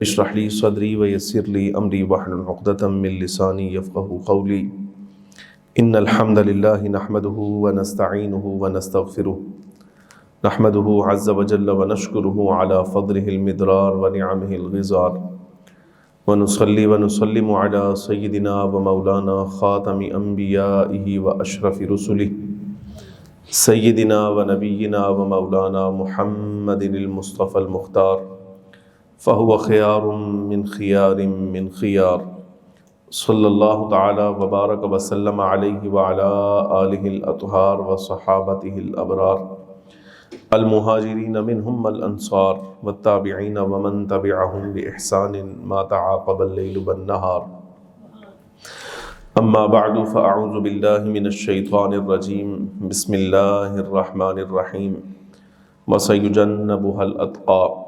اشرح لي صدري ويسر لي أمري واحلل عقدة من لساني يفقهوا قولي إن الحمد لله نحمده ونستعينه ونستغفره نحمده عز وجل ونشكره على فضله المدرار ونعمه الغزار ونصلي ونسلم على سيدنا ومولانا خاتم أنبيائه وأشرف رسله سيدنا ونبينا ومولانا محمد المصطفى المختار فهو خيار من خيار من خيار صلی اللہ تعالی وبارک وسلم علیہ وعلی آلہ الاطہار وصحابتہ الابرار المہاجرین منہم الانصار والتابعین ومن تبعہم بإحسان ما تعاقب اللیل والنہار اما بعد فاعوذ باللہ من الشیطان الرجیم بسم اللہ الرحمن الرحیم وسیجنبها الاتقى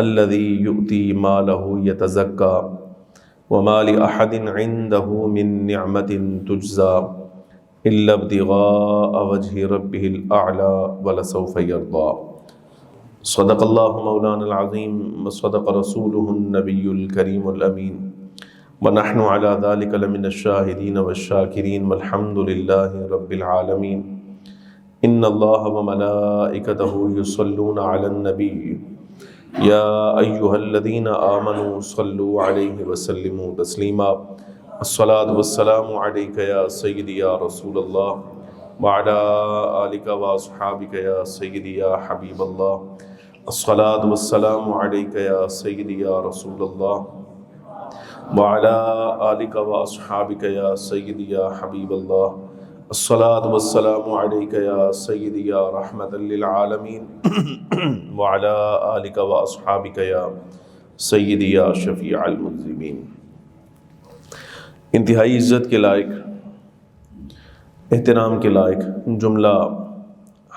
الذي يؤتي ماله يتزكى وما لأحد عنده من نعمة تجزى إلا ابتغاء وجه ربه الأعلى ولسوف يرضى صدق الله مولانا العظيم وصدق رسوله النبي الكريم الأمين ونحن على ذلك لمن الشاهدين والشاكرين والحمد لله رب العالمين إن الله وملائكته يصلون على النبي یا ایہا الذین آمنوا صلوا علیہ وسلموا تسلیما الصلاة والسلام علیک یا سیدی یا رسول اللہ وعلی آلک واصحابک یا سیدی یا حبیب اللہ الصلاة والسلام علیک یا سیدی یا رسول اللہ وعلی آلک واصحابک یا سیدی یا حبیب اللہ الصلاة والسلام علیک یا سیدی یا رحمت للعالمین وعلی آلک واصحابک یا سیدی یا شفیع المذنبین۔ انتہائی عزت کے لائق، احترام کے لائق جملہ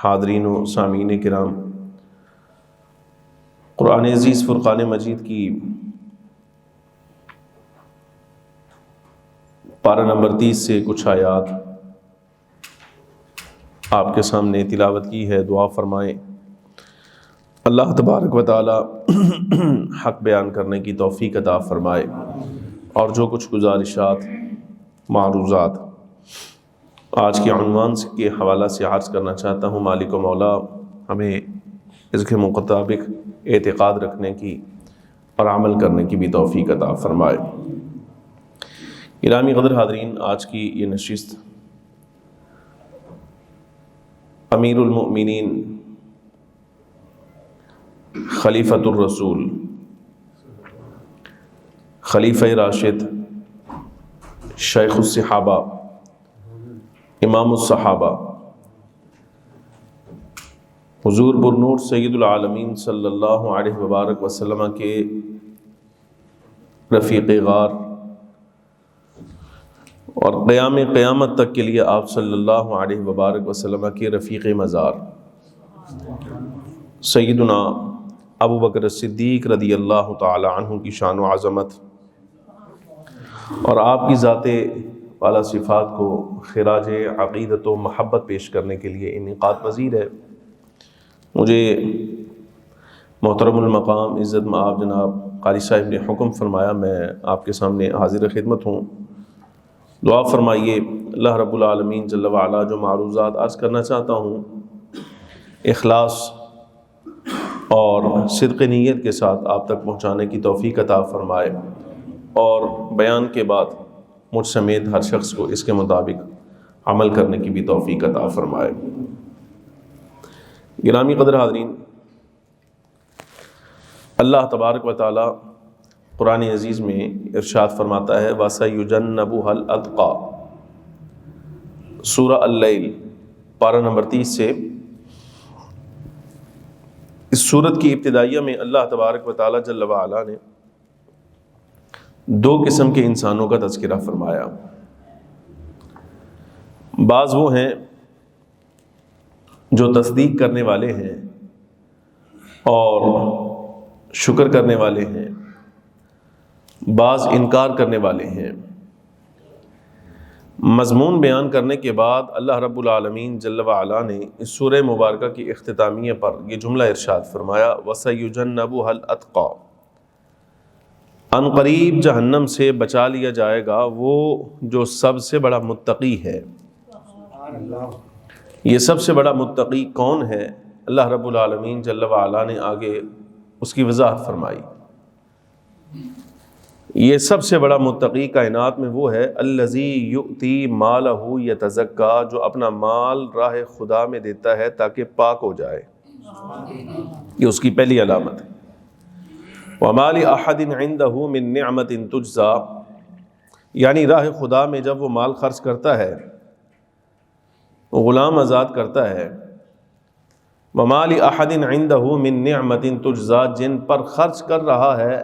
حاضرین و سامعین کرام، قرآن عزیز فرقان مجید کی پارہ نمبر 30 سے کچھ آیات آپ کے سامنے تلاوت کی ہے۔ دعا فرمائیں اللہ تبارک و تعالی حق بیان کرنے کی توفیق عطا فرمائے، اور جو کچھ گزارشات معروضات آج کے عنوان کے حوالہ سے عرض کرنا چاہتا ہوں، مالک و مولا ہمیں اس کے مطابق اعتقاد رکھنے کی اور عمل کرنے کی بھی توفیق عطا فرمائے۔ گرامی قدر حاضرین، آج کی یہ نشست امیر المؤمنین خلیفۃ الرسول، خلیفہ راشد، شیخ الصحابہ، امام الصحابہ، حضور برنور سید العالمین صلی اللہ علیہ وبارک وسلم کے رفیق غار اور قیامت تک کے لیے آپ صلی اللہ علیہ وبارک وسلم کے رفیق مزار سیدنا ابو بکر صدیق رضی اللہ تعالی عنہ کی شان و عظمت اور آپ کی ذات والا صفات کو خراج عقیدت و محبت پیش کرنے کے لیے انعقاد پذیر ہے۔ مجھے محترم المقام عزت مآب جناب قاری صاحب نے حکم فرمایا میں آپ کے سامنے حاضر خدمت ہوں۔ دعا فرمائیے اللہ رب العالمین جل وعلا جو معروضات عرض کرنا چاہتا ہوں اخلاص اور صدق نیت کے ساتھ آپ تک پہنچانے کی توفیق عطا فرمائے، اور بیان کے بعد مجھ سمیت ہر شخص کو اس کے مطابق عمل کرنے کی بھی توفیق عطا فرمائے۔ گرامی قدر حاضرین، اللہ تبارک و تعالی قرآن عزیز میں ارشاد فرماتا ہے وَسَيُجَنَّبُهَا الْأَتْقَى، سورہ اللیل پارہ نمبر 30 سے۔ اس سورت کی ابتدائیہ میں اللہ تبارک و تعالی جل وعلا نے دو قسم کے انسانوں کا تذکرہ فرمایا۔ بعض وہ ہیں جو تصدیق کرنے والے ہیں اور شکر کرنے والے ہیں، بعض انکار کرنے والے ہیں۔ مضمون بیان کرنے کے بعد اللہ رب العالمین جل وعلا نے اس سورہ مبارکہ کی اختتامیہ پر یہ جملہ ارشاد فرمایا وَسَيُجَنَّبُهَا الْأَتْقَى، ان قریب جہنم سے بچا لیا جائے گا وہ جو سب سے بڑا متقی ہے۔ یہ سب سے بڑا متقی کون ہے؟ اللہ رب العالمین جل وعلا نے آگے اس کی وضاحت فرمائی۔ یہ سب سے بڑا متقی کائنات میں وہ ہے الذی یؤتی مالہ یتزکا، جو اپنا مال راہ خدا میں دیتا ہے تاکہ پاک ہو جائے۔ یہ اس کی پہلی علامت ہے۔ وَمَا لِأَحَدٍ عِندَهُ مِن نِعْمَةٍ تُجْزَى، یعنی راہ خدا میں جب وہ مال خرچ کرتا ہے، غلام آزاد کرتا ہے، وَمَا لِأَحَدٍ عِندَهُ مِن نِعْمَةٍ تُجْزَى، جن پر خرچ کر رہا ہے،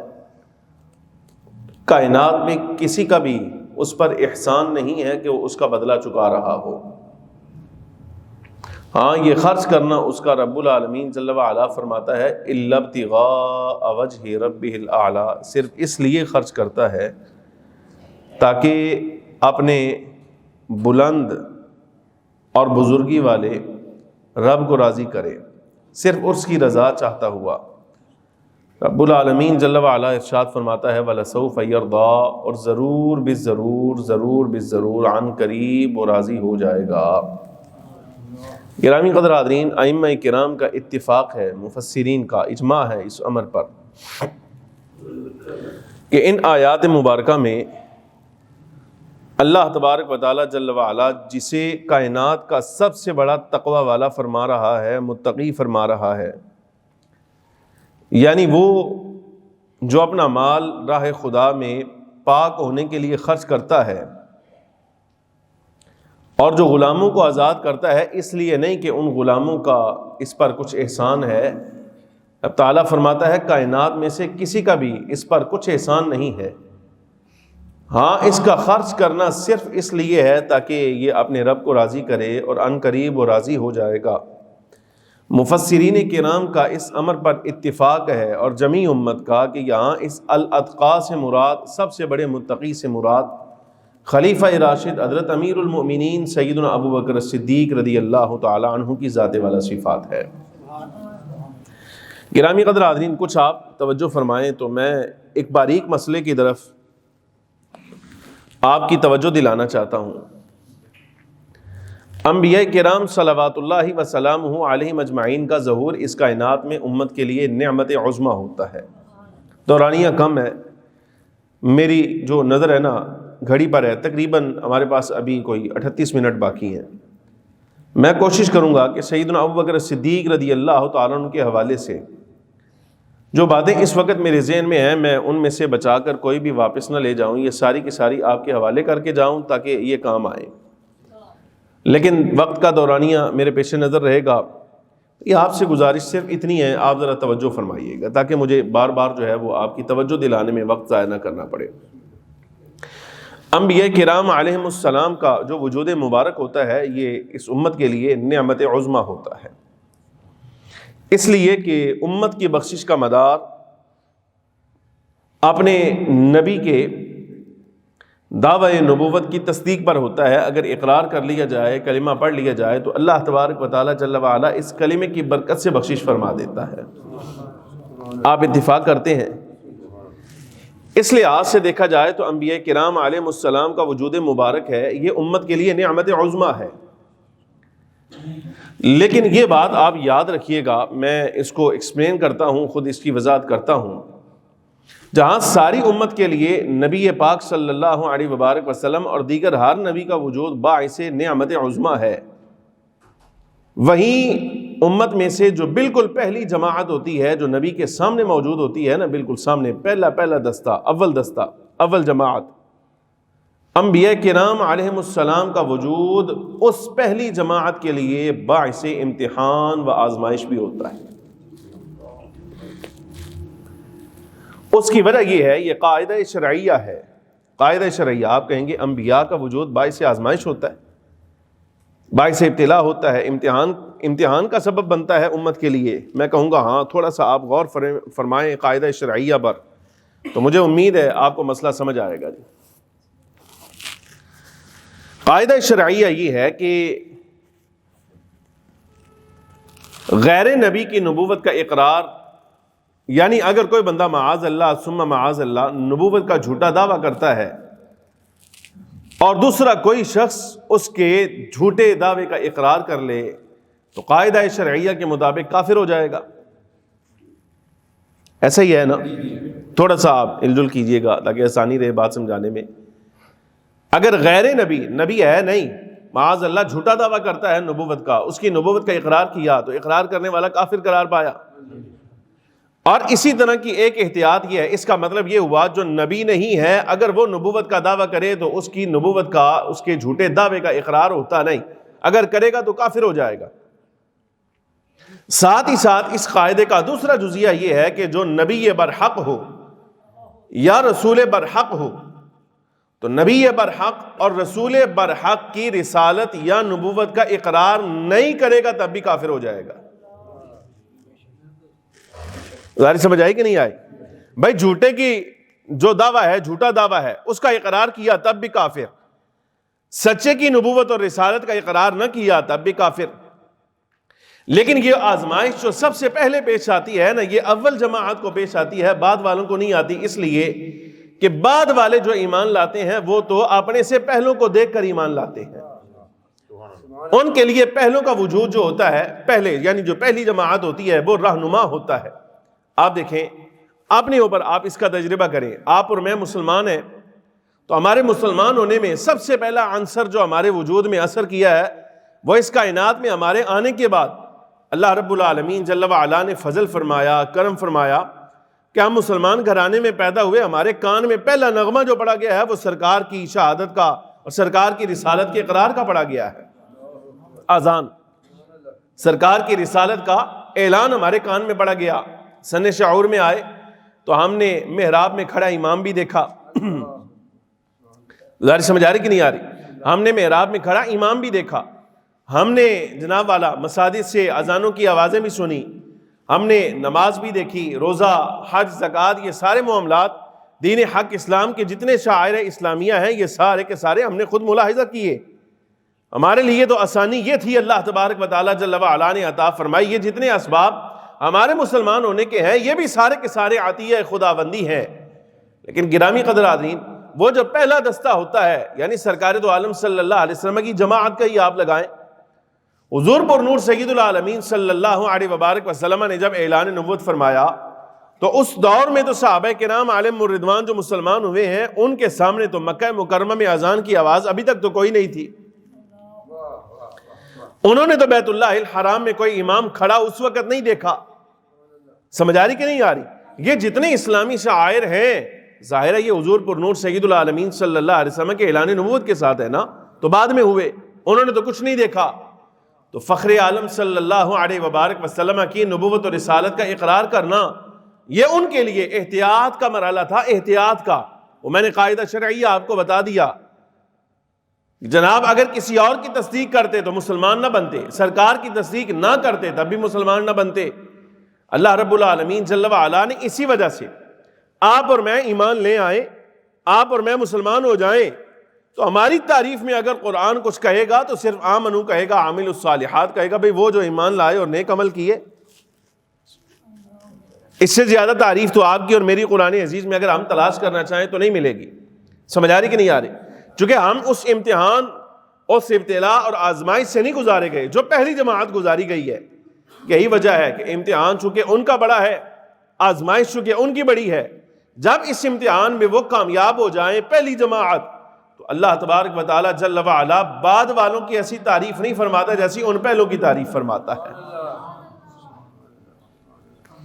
کائنات میں کسی کا بھی اس پر احسان نہیں ہے کہ وہ اس کا بدلہ چکا رہا ہو۔ ہاں، یہ خرچ کرنا اس کا رب العالمین جل وعلا فرماتا ہے الا ابتغاء وجہ ربہ الاعلی، صرف اس لیے خرچ کرتا ہے تاکہ اپنے بلند اور بزرگی والے رب کو راضی کرے، صرف اس کی رضا چاہتا ہوا۔ رب العالمین جل وعلا ارشاد فرماتا ہے وَلَسَوْفَ يَرْضَىٰ، اور ضرور بالضرور ضرور بالضرور عن قریب وہ راضی ہو جائے گا۔ گرامی قدر حاضرین، ائمہ کرام کا اتفاق ہے، مفسرین کا اجماع ہے اس امر پر کہ ان آیات مبارکہ میں اللہ تبارک و تعالی جل وعلا جسے کائنات کا سب سے بڑا تقوی والا فرما رہا ہے، متقی فرما رہا ہے، یعنی وہ جو اپنا مال راہ خدا میں پاک ہونے کے لیے خرچ کرتا ہے اور جو غلاموں کو آزاد کرتا ہے، اس لیے نہیں کہ ان غلاموں کا اس پر کچھ احسان ہے۔ اب تعالیٰ فرماتا ہے کائنات میں سے کسی کا بھی اس پر کچھ احسان نہیں ہے، ہاں اس کا خرچ کرنا صرف اس لیے ہے تاکہ یہ اپنے رب کو راضی کرے، اور عن قریب وہ راضی ہو جائے گا۔ مفسرین کرام کا اس امر پر اتفاق ہے اور جمیع امت کا کہ یہاں اس الاتقاء سے مراد، سب سے بڑے متقی سے مراد، خلیفہ راشد حضرت امیر المؤمنین سیدنا ابو بکر صدیق رضی اللہ تعالی عنہ کی ذات والا صفات ہے۔ گرامی قدر حاضرین، کچھ آپ توجہ فرمائیں تو میں ایک باریک مسئلے کی طرف آپ کی توجہ دلانا چاہتا ہوں۔ انبیاء کرام صلوات اللہ وسلامہ علیہم اجمعین کا ظہور اس کائنات میں امت کے لیے نعمت عظمیٰ ہوتا ہے۔ دورانیہ کم ہے، میری جو نظر ہے نا گھڑی پر ہے، تقریباً ہمارے پاس ابھی کوئی 38 منٹ باقی ہیں۔ میں کوشش کروں گا کہ سیدنا ابو بکر صدیق رضی اللہ تعالیٰ عنہ کے حوالے سے جو باتیں اس وقت میرے ذہن میں ہیں، میں ان میں سے بچا کر کوئی بھی واپس نہ لے جاؤں، یہ ساری کی ساری آپ کے حوالے کر کے جاؤں تاکہ یہ کام آئے۔ لیکن وقت کا دورانیہ میرے پیش نظر رہے گا۔ یہ آپ سے گزارش صرف اتنی ہے، آپ ذرا توجہ فرمائیے گا تاکہ مجھے بار بار جو ہے وہ آپ کی توجہ دلانے میں وقت ضائع نہ کرنا پڑے۔ انبیاء کرام علیہم السلام کا جو وجود مبارک ہوتا ہے، یہ اس امت کے لیے نعمت عظمیٰ ہوتا ہے، اس لیے کہ امت کی بخشش کا مدار اپنے نبی کے دعوی نبوت کی تصدیق پر ہوتا ہے۔ اگر اقرار کر لیا جائے، کلمہ پڑھ لیا جائے، تو اللہ تبارک و تعالی جل وعلا اس کلمے کی برکت سے بخشش فرما دیتا ہے۔ آپ اتفاق کرتے ہیں؟ اس لحاظ سے دیکھا جائے تو انبیاء کرام علیہم السلام کا وجود مبارک ہے، یہ امت کے لیے نعمت عظمیٰ ہے۔ لیکن یہ بات آپ یاد رکھیے گا، میں اس کو ایکسپلین کرتا ہوں، خود اس کی وضاحت کرتا ہوں۔ جہاں ساری امت کے لیے نبی پاک صلی اللہ علیہ وبارک وسلم اور دیگر ہر نبی کا وجود باعث نعمت عظمیٰ ہے، وہیں امت میں سے جو بالکل پہلی جماعت ہوتی ہے، جو نبی کے سامنے موجود ہوتی ہے نا، بالکل سامنے پہلا دستہ، اول جماعت، انبیاء کرام علیہم السلام کا وجود اس پہلی جماعت کے لیے باعث امتحان و آزمائش بھی ہوتا ہے۔ اس کی وجہ یہ ہے، یہ قاعدہ شرعیہ ہے، قاعدہ شرعیہ۔ آپ کہیں گے انبیاء کا وجود باعث آزمائش ہوتا ہے، باعث ابتلا ہوتا ہے، امتحان کا سبب بنتا ہے امت کے لیے۔ میں کہوں گا ہاں، تھوڑا سا آپ غور فرمائیں قاعدہ شرعیہ پر، تو مجھے امید ہے آپ کو مسئلہ سمجھ آئے گا۔ قاعدہ شرعیہ یہ ہے کہ غیر نبی کی نبوت کا اقرار یعنی اگر کوئی بندہ معاذ اللہ ثم معاذ اللہ نبوت کا جھوٹا دعویٰ کرتا ہے اور دوسرا کوئی شخص اس کے جھوٹے دعوے کا اقرار کر لے تو قاعدہ شرعیہ کے مطابق کافر ہو جائے گا. ایسا ہی ہے نا؟ تھوڑا سا آپ الجل کیجئے گا تاکہ آسانی رہے بات سمجھانے میں. اگر غیر نبی ہے نہیں، معاذ اللہ جھوٹا دعویٰ کرتا ہے نبوت کا، اس کی نبوت کا اقرار کیا تو اقرار کرنے والا کافر قرار پایا. اور اسی طرح کی ایک احتیاط یہ ہے، اس کا مطلب یہ ہوا جو نبی نہیں ہے اگر وہ نبوت کا دعویٰ کرے تو اس کی نبوت کا، اس کے جھوٹے دعوے کا اقرار ہوتا نہیں، اگر کرے گا تو کافر ہو جائے گا. ساتھ ہی ساتھ اس قاعدے کا دوسرا جزیہ یہ ہے کہ جو نبی برحق ہو یا رسول برحق ہو تو نبی برحق اور رسول برحق کی رسالت یا نبوت کا اقرار نہیں کرے گا تب بھی کافر ہو جائے گا. ظاہر سمجھ آئی کہ نہیں آئی؟ بھائی جھوٹے کی جو دعویٰ ہے، جھوٹا دعویٰ ہے، اس کا اقرار کیا تب بھی کافر، سچے کی نبوت اور رسالت کا اقرار نہ کیا تب بھی کافر. لیکن یہ آزمائش جو سب سے پہلے پیش آتی ہے نا، یہ اول جماعت کو پیش آتی ہے، بعد والوں کو نہیں آتی، اس لیے کہ بعد والے جو ایمان لاتے ہیں وہ تو اپنے سے پہلوں کو دیکھ کر ایمان لاتے ہیں. ان کے لیے پہلوں کا وجود جو ہوتا ہے، پہلے یعنی جو پہلی جماعت ہوتی ہے وہ رہنما ہوتا ہے. آپ دیکھیں اپنے اوپر، آپ اس کا تجربہ کریں. آپ اور میں مسلمان ہیں تو ہمارے مسلمان ہونے میں سب سے پہلا عنصر جو ہمارے وجود میں اثر کیا ہے وہ اس کائنات میں ہمارے آنے کے بعد اللہ رب العالمین جل وعلا نے فضل فرمایا، کرم فرمایا کہ ہم مسلمان گھرانے میں پیدا ہوئے. ہمارے کان میں پہلا نغمہ جو پڑا گیا ہے وہ سرکار کی شہادت کا اور سرکار کی رسالت کے اقرار کا پڑا گیا ہے. اذان، سرکار کی رسالت کا اعلان ہمارے کان میں پڑا گیا. سن شعور میں آئے تو ہم نے محراب میں کھڑا امام بھی دیکھا. ظاہر سمجھ آ رہی کہ نہیں آ رہی؟ ہم نے محراب میں کھڑا امام بھی دیکھا، ہم نے جناب والا مساجد سے اذانوں کی آوازیں بھی سنی، ہم نے نماز بھی دیکھی، روزہ، حج، زکوٰۃ، یہ سارے معاملات دین حق اسلام کے جتنے شعائر اسلامیہ ہیں یہ سارے کے سارے ہم نے خود ملاحظہ کیے. ہمارے لیے تو آسانی یہ تھی اللہ تبارک و تعالیٰ جل وعلا نے عطا فرمائی. یہ جتنے اسباب ہمارے مسلمان ہونے کے ہیں یہ بھی سارے کے سارے عطیہ خداوندی ہیں. لیکن گرامی قدر حاضرین، وہ جو پہلا دستہ ہوتا ہے یعنی سرکار دو عالم صلی اللہ علیہ وسلم کی جماعت کا ہی آپ لگائیں. حضور پر نور سید العالمین صلی اللہ علیہ وبارک وسلم نے جب اعلان نبوت فرمایا تو اس دور میں تو صحابہ کرام علیہم الرضوان جو مسلمان ہوئے ہیں ان کے سامنے تو مکہ مکرمہ میں اذان کی آواز ابھی تک تو کوئی نہیں تھی. انہوں نے تو بیت اللہ الحرام میں کوئی امام کھڑا اس وقت نہیں دیکھا. سمجھ آ رہی کہ نہیں آ رہی؟ یہ جتنے اسلامی شعائر ہیں ظاہر ہے یہ حضور پر نور سید العالمین صلی اللہ علیہ وسلم کے اعلان نبوت کے ساتھ ہے نا، تو بعد میں ہوئے، انہوں نے تو کچھ نہیں دیکھا. تو فخر عالم صلی اللہ علیہ وبارک وسلم کی نبوت اور رسالت کا اقرار کرنا یہ ان کے لیے احتیاط کا مرحلہ تھا، احتیاط کا. وہ میں نے قاعدہ شرعیہ آپ کو بتا دیا. جناب اگر کسی اور کی تصدیق کرتے تو مسلمان نہ بنتے، سرکار کی تصدیق نہ کرتے تب بھی مسلمان نہ بنتے. اللہ رب العالمین جل وعلا نے اسی وجہ سے آپ اور میں ایمان لے آئیں، آپ اور میں مسلمان ہو جائیں تو ہماری تعریف میں اگر قرآن کچھ کہے گا تو صرف آمنو کہے گا، عامل الصالحات کہے گا، بھئی وہ جو ایمان لائے اور نیک عمل کیے. اس سے زیادہ تعریف تو آپ کی اور میری قرآن عزیز میں اگر ہم تلاش کرنا چاہیں تو نہیں ملے گی. سمجھ آ رہی کہ نہیں آ رہی؟ چونکہ ہم اس امتحان، اس ابتلا اور آزمائش سے نہیں گزارے گئے جو پہلی جماعت گزاری گئی ہے. یہی وجہ ہے کہ امتحان چونکہ ان کا بڑا ہے، آزمائش چونکہ ان کی بڑی ہے. جب اس امتحان میں وہ کامیاب ہو جائیں پہلی جماعت تو اللہ تبارک و تعالیٰ جل وعلا بعد والوں کی ایسی تعریف نہیں فرماتا جیسی ان پہلوں کی تعریف فرماتا ہے.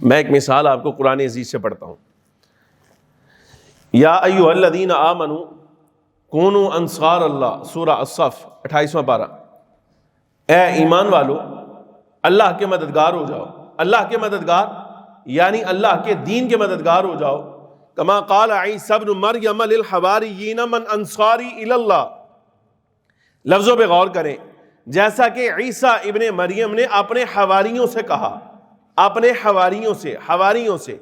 میں ایک مثال آپ کو قرآن عزیز سے پڑھتا ہوں. یا ایھا الذین آمنوا کونوا انصار اللہ، سورہ الصف 28واں پارہ. اے ایمان والو اللہ کے مددگار ہو جاؤ. اللہ کے مددگار یعنی اللہ کے دین کے مددگار ہو جاؤ. کما قال عیسی ابن مریم للحواریین من انصاری الی اللہ. لفظوں پہ غور کریں. جیسا کہ عیسیٰ ابن مریم نے اپنے حواریوں سے کہا، اپنے حواریوں سے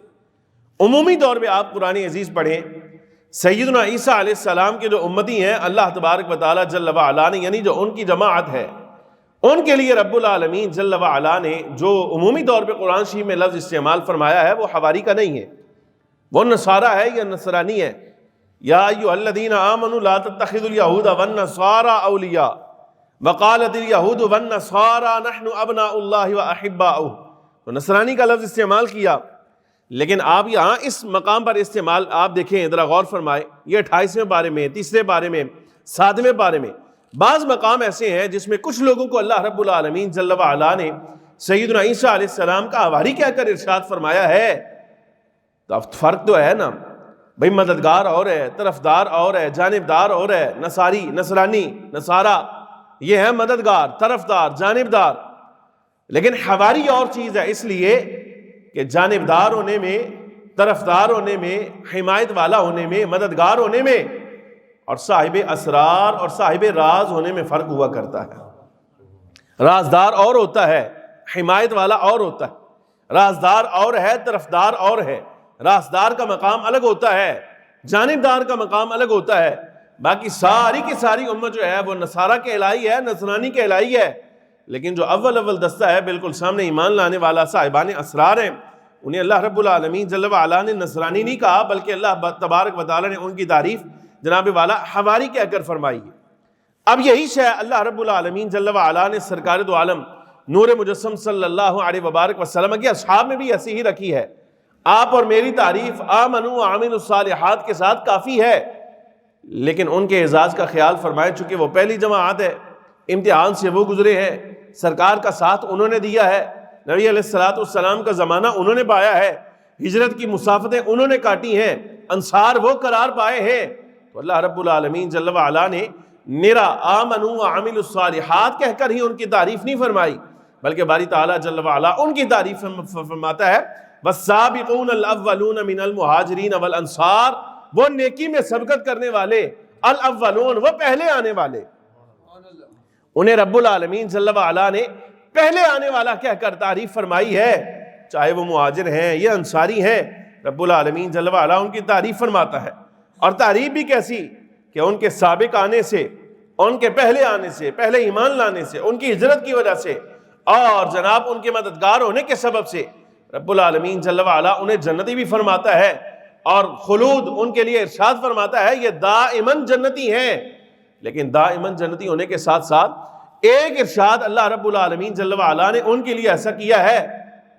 عمومی طور پہ آپ قرآن عزیز پڑھیں. سیدنا عیسیٰ علیہ السلام کے جو امتی ہیں اللہ تبارک و تعالیٰ جل وعلا نے یعنی جو ان کی جماعت ہے ان کے لیے رب العالمین جل وعلا نے جو عمومی طور پہ قرآن شریف میں لفظ استعمال فرمایا ہے وہ حواری کا نہیں ہے، وہ نصارہ ہے یا نصرانی ہے۔ یا ایھا الذین آمنوا لا تتخذوا اليہود والنصارى اولیاء وقالت اليہود والنصارى نحن ابناء اللہ واحباؤہ، تو نصرانی کا لفظ استعمال کیا۔ لیکن آپ یہاں اس مقام پر استعمال آپ دیکھیں، ذرا غور فرمائیں، یہ 28ویں پارے میں، 3 پارے میں، 7ویں پارے میں بعض مقام ایسے ہیں جس میں کچھ لوگوں کو اللہ رب العالمین جل وعلا نے سیدنا عیسیٰ علیہ السلام کا حواری کہہ کر ارشاد فرمایا ہے۔ تو اب فرق تو ہے نا بھئی، مددگار اور ہے، طرفدار اور ہے، جانبدار اور ہے، نصاری، نصرانی، نصارہ یہ ہے مددگار، طرفدار، جانبدار، لیکن حواری اور چیز ہے، اس لیے کہ جانبدار ہونے میں، طرفدار ہونے میں، حمایت والا ہونے میں، مددگار ہونے میں اور صاحب اسرار اور صاحب راز ہونے میں فرق ہوا کرتا ہے۔ رازدار اور ہوتا ہے، حمایت والا اور ہوتا ہے، رازدار اور ہے، طرفدار اور ہے، رازدار کا مقام الگ ہوتا ہے، جانبدار کا مقام الگ ہوتا ہے۔ باقی ساری کی ساری امت جو ہے وہ نصارہ کہلائی ہے، نصرانی کہلائی ہے، لیکن جو اول دستہ ہے بالکل سامنے ایمان لانے والا صاحبان اسرار ہیں، انہیں اللہ رب العالمین جل وعلا نے نصرانی نہیں کہا، بلکہ اللہ تبارک و تعالی نے ان کی تعریف جناب والا حواری کہہ کر فرمائی ہے۔ اب یہی شے اللہ رب العالمین جل وعلا نے سرکار دو عالم نور مجسم صلی اللہ علیہ وبارک وسلم کے اصحاب میں بھی ایسی ہی رکھی ہے۔ آپ اور میری تعریف آمنوا وعملوا الصالحات کے ساتھ کافی ہے، لیکن ان کے اعزاز کا خیال فرمائے، چونکہ وہ پہلی جماعت ہے، امتحان سے وہ گزرے ہیں، سرکار کا ساتھ انہوں نے دیا ہے، نبی علیہ السلام کا زمانہ انہوں نے پایا ہے، ہجرت کی مسافتیں انہوں نے کاٹی ہیں، انصار وہ قرار پائے ہیں، تو اللہ رب العالمین جل وعلا نے نرا آمنوا وعملوا الصالحات کہہ کر ہی ان کی تعریف نہیں فرمائی، بلکہ باری تعالیٰ جل وعلا ان کی تعریف فرماتا ہے والسابقون الاولون من المہاجرین والانصار، وہ نیکی میں سبقت کرنے والے، الاولون وہ پہلے آنے والے، انہیں رب العالمین جل وعلا نے پہلے آنے والا کہہ کر تعریف فرمائی ہے، چاہے وہ مہاجر ہیں یا انصاری ہیں، رب العالمین جل وعلا ان کی تعریف فرماتا ہے۔ اور تعریف بھی کیسی کہ ان کے سابق آنے سے، ان کے پہلے آنے سے، پہلے ایمان لانے سے، ان کی ہجرت کی وجہ سے اور جناب ان کے مددگار ہونے کے سبب سے رب العالمین جل وعلا انہیں جنتی بھی فرماتا ہے، اور خلود ان کے لیے ارشاد فرماتا ہے یہ دائماً جنتی ہیں۔ لیکن دائماً جنتی ہونے کے ساتھ ساتھ ایک ارشاد اللہ رب العالمین جل وعلا نے ان کے لیے ایسا کیا ہے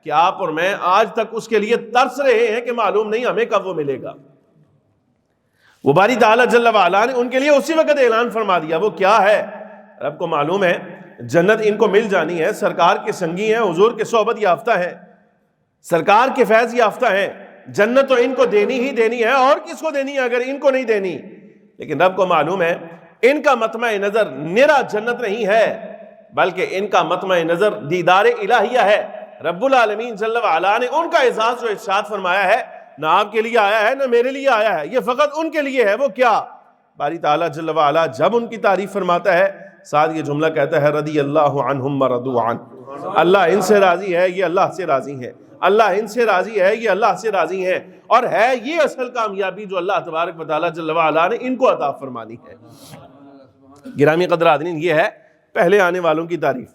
کہ آپ اور میں آج تک اس کے لیے ترس رہے ہیں کہ معلوم نہیں ہمیں کب وہ ملے گا۔ وہ باری تعالیٰ جل وعلا نے ان کے لیے اسی وقت اعلان فرما دیا، وہ کیا ہے رب کو معلوم ہے، جنت ان کو مل جانی ہے، سرکار کے سنگی ہیں، حضور کے صحبت یافتہ ہیں، سرکار کے فیض یافتہ ہیں، جنت تو ان کو دینی ہی دینی ہے، اور کس کو دینی ہے اگر ان کو نہیں دینی؟ لیکن رب کو معلوم ہے ان کا مطمع نظر نرا جنت نہیں ہے، بلکہ ان کا مطمع نظر دیدار الہیہ ہے۔ رب العالمین جل وعلا نے ان کا اعزاز و ارشاد فرمایا ہے، نہ آپ کے لیے آیا ہے نہ میرے لیے آیا ہے، یہ فقط ان کے لیے ہے۔ وہ کیا؟ باری تعالیٰ جل وعلا جب ان کی تعریف فرماتا ہے ساتھ یہ جملہ کہتا ہے رضی اللہ عنہم ورضوا عنہ، اللہ ان سے راضی ہے، یہ اللہ سے راضی ہیں، اللہ ان سے راضی ہے، یہ اللہ سے راضی ہیں، اور ہے یہ اصل کامیابی جو اللہ تبارک و تعالیٰ جل وعلا نے ان کو عطا فرمانی ہے۔ گرامی قدر حاضرین، یہ ہے پہلے آنے والوں کی تعریف،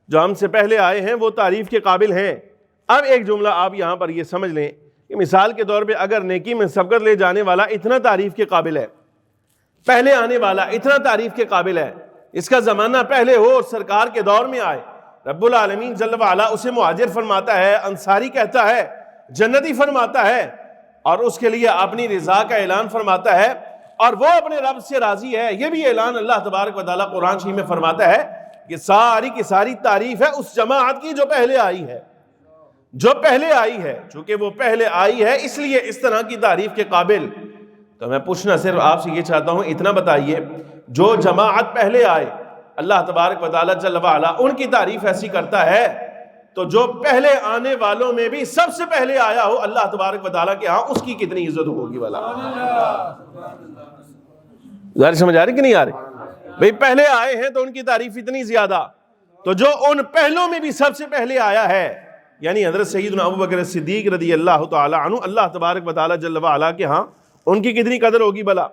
جو ہم سے پہلے آئے ہیں وہ تعریف کے قابل ہیں۔ اب ایک جملہ آپ یہاں پر یہ سمجھ لیں کہ مثال کے طور پہ اگر نیکی میں سبقت لے جانے والا اتنا تعریف کے قابل ہے، پہلے آنے والا اتنا تعریف کے قابل ہے، اس کا زمانہ پہلے ہو اور سرکار کے دور میں آئے، رب العالمین جل وعلا اسے مہاجر فرماتا ہے، انصاری کہتا ہے، جنتی فرماتا ہے، اور اس کے لیے اپنی رضا کا اعلان فرماتا ہے، اور وہ اپنے رب سے راضی ہے، یہ بھی اعلان اللہ تبارک و تعالیٰ قرآن شریف میں فرماتا ہے کہ ساری کی ساری تعریف ہے اس جماعت کی جو پہلے آئی ہے، جو پہلے آئی ہے، چونکہ وہ پہلے آئی ہے اس لیے اس طرح کی تعریف کے قابل۔ تو میں پوچھنا صرف آپ سے یہ چاہتا ہوں، اتنا بتائیے جو جماعت پہلے آئے اللہ تبارک و تعالیٰ جل وعلا ان کی تعریف ایسی کرتا ہے، تو جو پہلے آنے والوں میں بھی سب سے پہلے آیا ہو اللہ تبارک و تعالیٰ کے ہاں، اس کی کتنی عزت ہوگی والا۔ ظاہر سمجھ آ رہی کہ نہیں آ رہی؟ بھئی پہلے آئے ہیں تو ان کی تعریف اتنی زیادہ، تو جو ان پہلوں میں بھی سب سے پہلے آیا ہے، یعنی حضرت سیدنا ابوبکر صدیق رضی اللہ تعالی عنہ، اللہ تبارک و تعالی جل وعلا کے ہاں ان کی کتنی قدر ہوگی بلا۔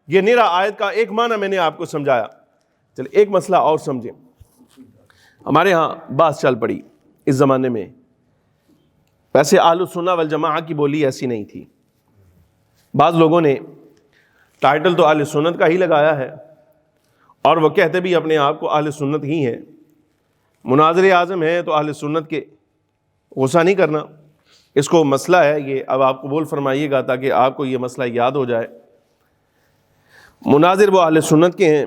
یہ نرا آیت کا ایک معنی میں نے آپ کو سمجھایا، چلے ایک مسئلہ اور سمجھیں۔ ہمارے ہاں بات چل پڑی اس زمانے میں، ویسے اہل السنہ والجماعہ کی بولی ایسی نہیں تھی. بعض لوگوں نے ٹائٹل تو اہل سنت کا ہی لگایا ہے اور وہ کہتے بھی اپنے آپ کو اہل سنت ہی ہیں. مناظر اعظم ہیں تو اہل سنت کے، غصہ نہیں کرنا، اس کو مسئلہ ہے یہ، اب آپ قبول فرمائیے گا تاکہ آپ کو یہ مسئلہ یاد ہو جائے. مناظر وہ اہل سنت کے ہیں،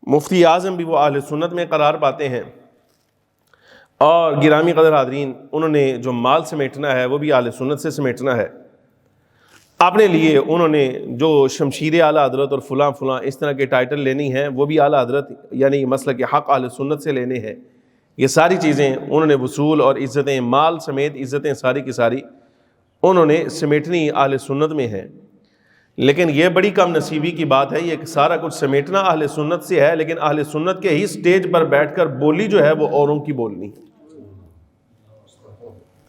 مفتی اعظم بھی وہ اہل سنت میں قرار پاتے ہیں، اور گرامی قدر حاضرین انہوں نے جو مال سمیٹنا ہے وہ بھی اہل سنت سے سمیٹنا ہے. اپنے لیے انہوں نے جو شمشیر اعلیٰ حضرت اور فلاں فلاں اس طرح کے ٹائٹل لینی ہیں وہ بھی اعلیٰ حضرت یعنی مسلک حق اہل سنت سے لینے ہیں. یہ ساری چیزیں انہوں نے وصول اور عزتیں، مال سمیت عزتیں ساری کی ساری انہوں نے سمیٹنی اہل سنت میں ہیں. لیکن یہ بڑی کم نصیبی کی بات ہے، یہ سارا کچھ سمیٹنا اہل سنت سے ہے، لیکن اہل سنت کے ہی سٹیج پر بیٹھ کر بولی جو ہے وہ اوروں کی بولنی.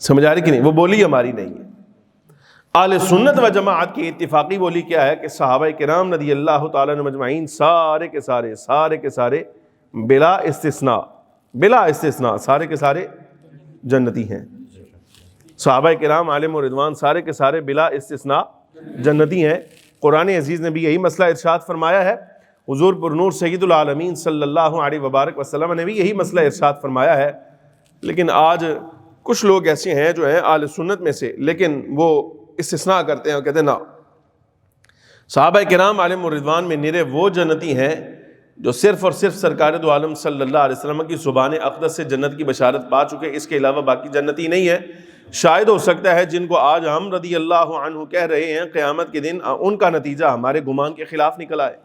سمجھ آ رہی کہ نہیں؟ وہ بولی ہماری نہیں ہے. اہل سنت و جماعت کی اتفاقی بولی کیا ہے کہ صحابہ کرام رضی اللہ تعالیٰ عنہم اجمعین سارے کے سارے بلا استثناء سارے کے سارے جنتی ہیں. صحابہ کرام عالم و رضوان سارے کے سارے بلا استثناء جنتی ہیں. قرآن عزیز نے بھی یہی مسئلہ ارشاد فرمایا ہے. حضور پر نور سید العالمین صلی اللہ علیہ وبارک وسلم نے بھی یہی مسئلہ ارشاد فرمایا ہے. لیکن آج کچھ لوگ ایسے ہیں جو ہیں اہل سنت میں سے، لیکن وہ استثناء کرتے ہیں اور کہتے ہیں نا، صحابہ کرام علیہم الرضوان میں نرے وہ جنتی ہیں جو صرف اور صرف سرکار دو عالم صلی اللہ علیہ وسلم کی زبان اقدس سے جنت کی بشارت پا چکے، اس کے علاوہ باقی جنتی نہیں ہے. شاید ہو سکتا ہے جن کو آج ہم رضی اللہ عنہ کہہ رہے ہیں قیامت کے دن ان کا نتیجہ ہمارے گمان کے خلاف نکل آئے.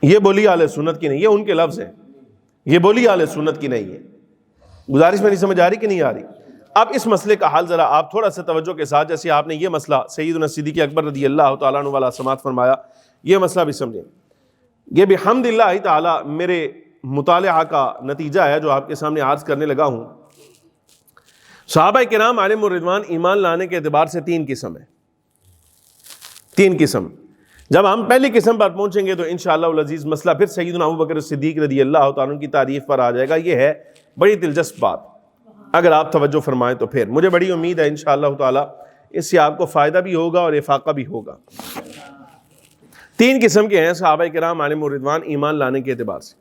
یہ بولی اہل سنت کی نہیں، یہ ان کے لفظ ہیں، یہ بولی اہل سنت کی نہیں ہے. گزارش میں نہیں سمجھ آ رہی کہ نہیں آ رہی؟ اب اس مسئلے کا حل ذرا آپ تھوڑا سا توجہ کے ساتھ، جیسے آپ نے یہ مسئلہ سیدنا صدیق اکبر رضی اللہ تعالیٰ عنہ والا سماعت فرمایا، یہ مسئلہ بھی سمجھیں. یہ بحمد اللہ تعالیٰ میرے مطالعہ کا نتیجہ ہے جو آپ کے سامنے عرض کرنے لگا ہوں. صحابہ کرام علیہم الرضوان ایمان لانے کے اعتبار سے تین قسم ہے. جب ہم پہلی قسم پر پہنچیں گے تو انشاءاللہ العزیز مسئلہ پھر سیدنا ابوبکر صدیق رضی اللہ تعالیٰ عنہ کی تعریف پر آ جائے گا. یہ ہے بڑی دلچسپ بات، اگر آپ توجہ فرمائیں تو پھر مجھے بڑی امید ہے انشاءاللہ تعالیٰ اس سے آپ کو فائدہ بھی ہوگا اور افاقہ بھی ہوگا. تین قسم کے ہیں صحابہ کرام علیہم الرضوان ایمان لانے کے اعتبار سے.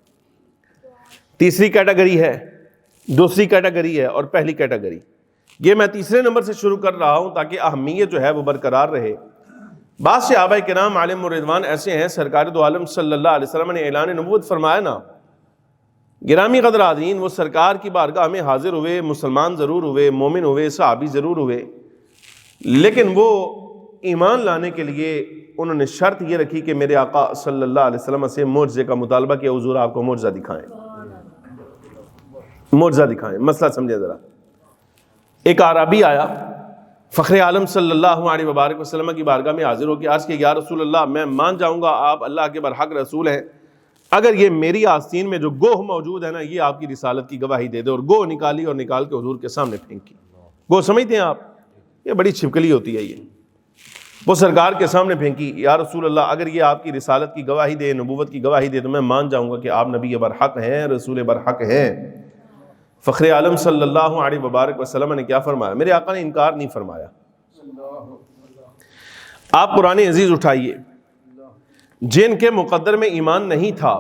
تیسری کیٹیگری ہے، دوسری کیٹیگری ہے اور پہلی کیٹیگری. یہ میں تیسرے نمبر سے شروع کر رہا ہوں تاکہ اہمیت جو ہے وہ برقرار رہے. بعض صحابہ کرام علیہم الرضوان ایسے ہیں، سرکار دو عالم صلی اللہ علیہ وسلم نے اعلان نبوت فرمایا نا، گرامی قدر حاضرین وہ سرکار کی بارگاہ میں حاضر ہوئے، مسلمان ضرور ہوئے، مومن ہوئے، صحابی ضرور ہوئے، لیکن وہ ایمان لانے کے لیے انہوں نے شرط یہ رکھی کہ میرے آقا صلی اللہ علیہ وسلم سے معجزے کا مطالبہ کیا، حضور آپ کو معجزہ دکھائیں، معجزہ دکھائیں. مسئلہ سمجھے ذرا. ایک اعرابی آیا، فخر عالم صلی اللہ علیہ وبارک وسلم کی بارگاہ میں حاضر ہو کے عرض کیا، یا رسول اللہ میں مان جاؤں گا آپ اللہ کے برحق رسول ہیں، اگر یہ میری آستین میں جو گوہ موجود ہے نا یہ آپ کی رسالت کی گواہی دے دے. اور گوہ نکالی اور نکال کے حضور کے سامنے پھینکی. گوہ سمجھتے ہیں آپ؟ یہ بڑی چھپکلی ہوتی ہے. یہ وہ سرکار کے سامنے پھینکی. یا رسول اللہ اگر یہ آپ کی رسالت کی گواہی دے، نبوت کی گواہی دے تو میں مان جاؤں گا کہ آپ نبی برحق ہیں، رسول برحق ہیں. فخر عالم صلی اللہ علیہ وبارک وسلم نے کیا فرمایا؟ میرے آقا نے انکار نہیں فرمایا. آپ قرآن عزیز اٹھائیے، جن کے مقدر میں ایمان نہیں تھا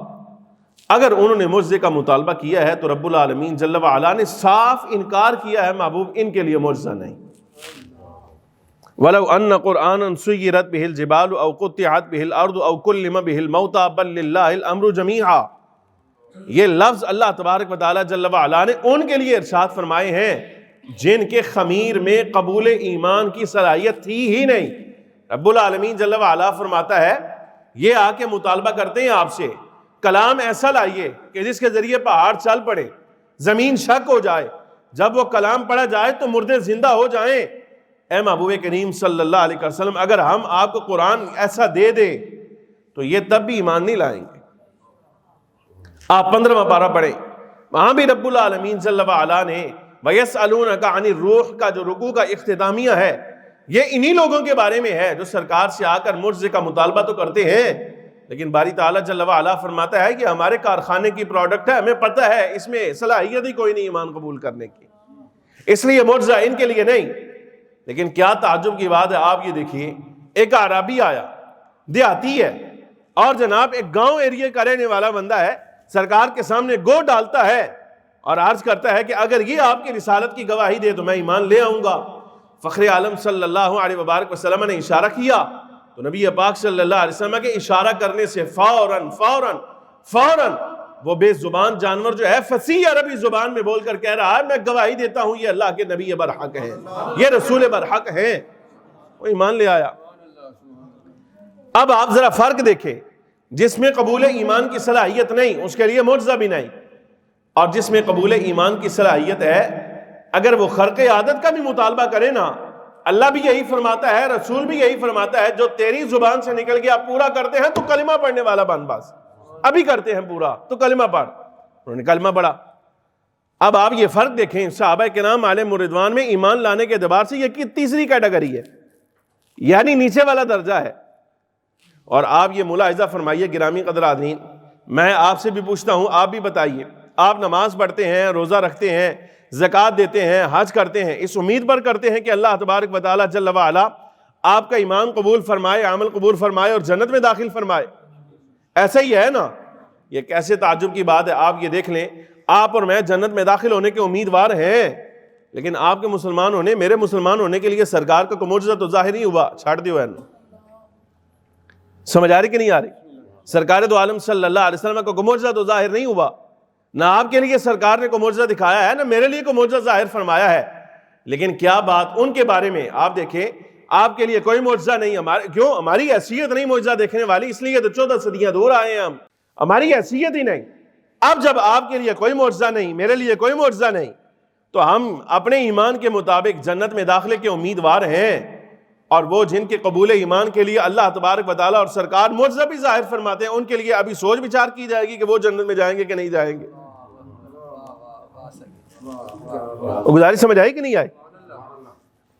اگر انہوں نے معجزے کا مطالبہ کیا ہے تو رب العالمین جل وعلا نے صاف انکار کیا ہے، محبوب ان کے لیے معجزہ نہیں. وَلَوْ أَنَّ قُرْآنًا سُيِّرَتْ بِهِ الْجِبَالُ أَوْ قُطِّعَتْ بِهِ الْأَرْضُ أَوْ كُلِّمَ بِهِ الْمَوْتَى بَلْ لِلَّهِ الْأَمْرُ جَمِيعًا. یہ لفظ اللہ تبارک و تعالی جل وعلا نے ان کے لیے ارشاد فرمائے ہیں جن کے خمیر میں قبول ایمان کی صلاحیت تھی ہی نہیں. رب العالمین جل وعلا فرماتا ہے یہ آ کے مطالبہ کرتے ہیں آپ سے، کلام ایسا لائیے کہ جس کے ذریعے پہاڑ چل پڑے، زمین شک ہو جائے، جب وہ کلام پڑھا جائے تو مردے زندہ ہو جائیں. اے محبوب کریم صلی اللہ علیہ وسلم اگر ہم آپ کو قرآن ایسا دے دیں تو یہ تب بھی ایمان نہیں لائیں گے. آپ 15واں پارہ پڑھیں، وہاں بھی رب العالمین جل وعلا نے وَيَسْأَلُونَكَ عَنِ الرُّوحِ کا جو رکوع کا اختتامیہ ہے یہ انہی لوگوں کے بارے میں ہے جو سرکار سے آ کر معجزے کا مطالبہ تو کرتے ہیں لیکن باری تعالیٰ جل وعلا فرماتا ہے کہ ہمارے کارخانے کی پروڈکٹ ہے، ہمیں پتہ ہے اس میں صلاحیت ہی کوئی نہیں ایمان قبول کرنے کی، اس لیے معجزہ ان کے لیے نہیں۔ لیکن کیا تعجب کی بات ہے، آپ یہ دیکھیے، ایک عربی آیا، دیہاتی ہے، اور جناب ایک گاؤں ایریے کا رہنے والا بندہ ہے، سرکار کے سامنے گو ڈالتا ہے اور عرض کرتا ہے کہ اگر یہ آپ کی رسالت کی گواہی دے تو میں ایمان لے آؤں گا۔ فخر عالم صلی اللہ علیہ وبارک وسلم نے اشارہ کیا تو نبی پاک صلی اللہ علیہ وسلم کے اشارہ کرنے سے فوراً وہ بے زبان جانور جو ہے فصیح عربی زبان میں بول کر کہہ رہا ہے میں گواہی دیتا ہوں یہ اللہ کے نبی برحق ہیں، یہ رسول برحق ہیں، وہ ایمان لے آیا۔ اب آپ ذرا فرق دیکھیں، جس میں قبول ایمان کی صلاحیت نہیں اس کے لیے معجزہ بھی نہیں، اور جس میں قبول ایمان کی صلاحیت ہے اگر وہ خرق عادت کا بھی مطالبہ کرے نا، اللہ بھی یہی فرماتا ہے، رسول بھی یہی فرماتا ہے، جو تیری زبان سے نکل گیا پورا کرتے ہیں تو کلمہ پڑھنے والا بن، بس ابھی کرتے ہیں پورا تو کلمہ پڑھ، انہوں نے کلمہ پڑھا۔ اب آپ یہ فرق دیکھیں، صحابہ کرام علیہم رضوان میں ایمان لانے کے اعتبار سے یہ تیسری کیٹیگری ہے، یعنی نیچے والا درجہ ہے۔ اور آپ یہ ملاحظہ فرمائیے گرامی قدر حاضرین، میں آپ سے بھی پوچھتا ہوں، آپ بھی بتائیے، آپ نماز پڑھتے ہیں، روزہ رکھتے ہیں، زکوٰۃ دیتے ہیں، حج کرتے ہیں، اس امید پر کرتے ہیں کہ اللہ تبارک و تعالیٰ جل وعلا آپ کا ایمان قبول فرمائے، عمل قبول فرمائے اور جنت میں داخل فرمائے؟ ایسا ہی ہے نا؟ یہ کیسے تعجب کی بات ہے، آپ یہ دیکھ لیں، آپ اور میں جنت میں داخل ہونے کے امیدوار ہیں، لیکن آپ کے مسلمان ہونے، میرے مسلمان ہونے کے لیے سرکار کا کوئی معجزہ تو ظاہر نہیں ہوا، چھاڑ دیو ہے نا۔ سمجھ آ رہی کہ نہیں آ رہی؟ سرکار دو عالم صلی اللہ علیہ وسلم کا کوئی معجزہ تو ظاہر نہیں ہوا، نہ آپ کے لیے سرکار نے کوئی معجزہ دکھایا ہے، نہ میرے لیے کوئی معجزہ ظاہر فرمایا ہے، لیکن کیا بات ان کے بارے میں آپ دیکھیں، آپ کے لیے کوئی معجزہ نہیں، کیوں؟ ہماری حیثیت نہیں معجزہ دیکھنے والی، اس لیے تو 14 صدیاں دور آئے ہیں ہم، ہماری حیثیت ہی نہیں۔ اب جب آپ کے لیے کوئی معجزہ نہیں، میرے لیے کوئی معجزہ نہیں، تو ہم اپنے ایمان کے مطابق جنت میں داخلے کے امیدوار ہیں، اور وہ جن کے قبول ایمان کے لیے اللہ تبارک و تعالیٰ اور سرکار معجزہ بھی ظاہر فرماتے ہیں، ان کے لیے ابھی سوچ بچار کی جائے گی کہ وہ جنت میں جائیں گے کہ نہیں جائیں گے۔ گزارش سمجھ آئی کہ نہیں آئی؟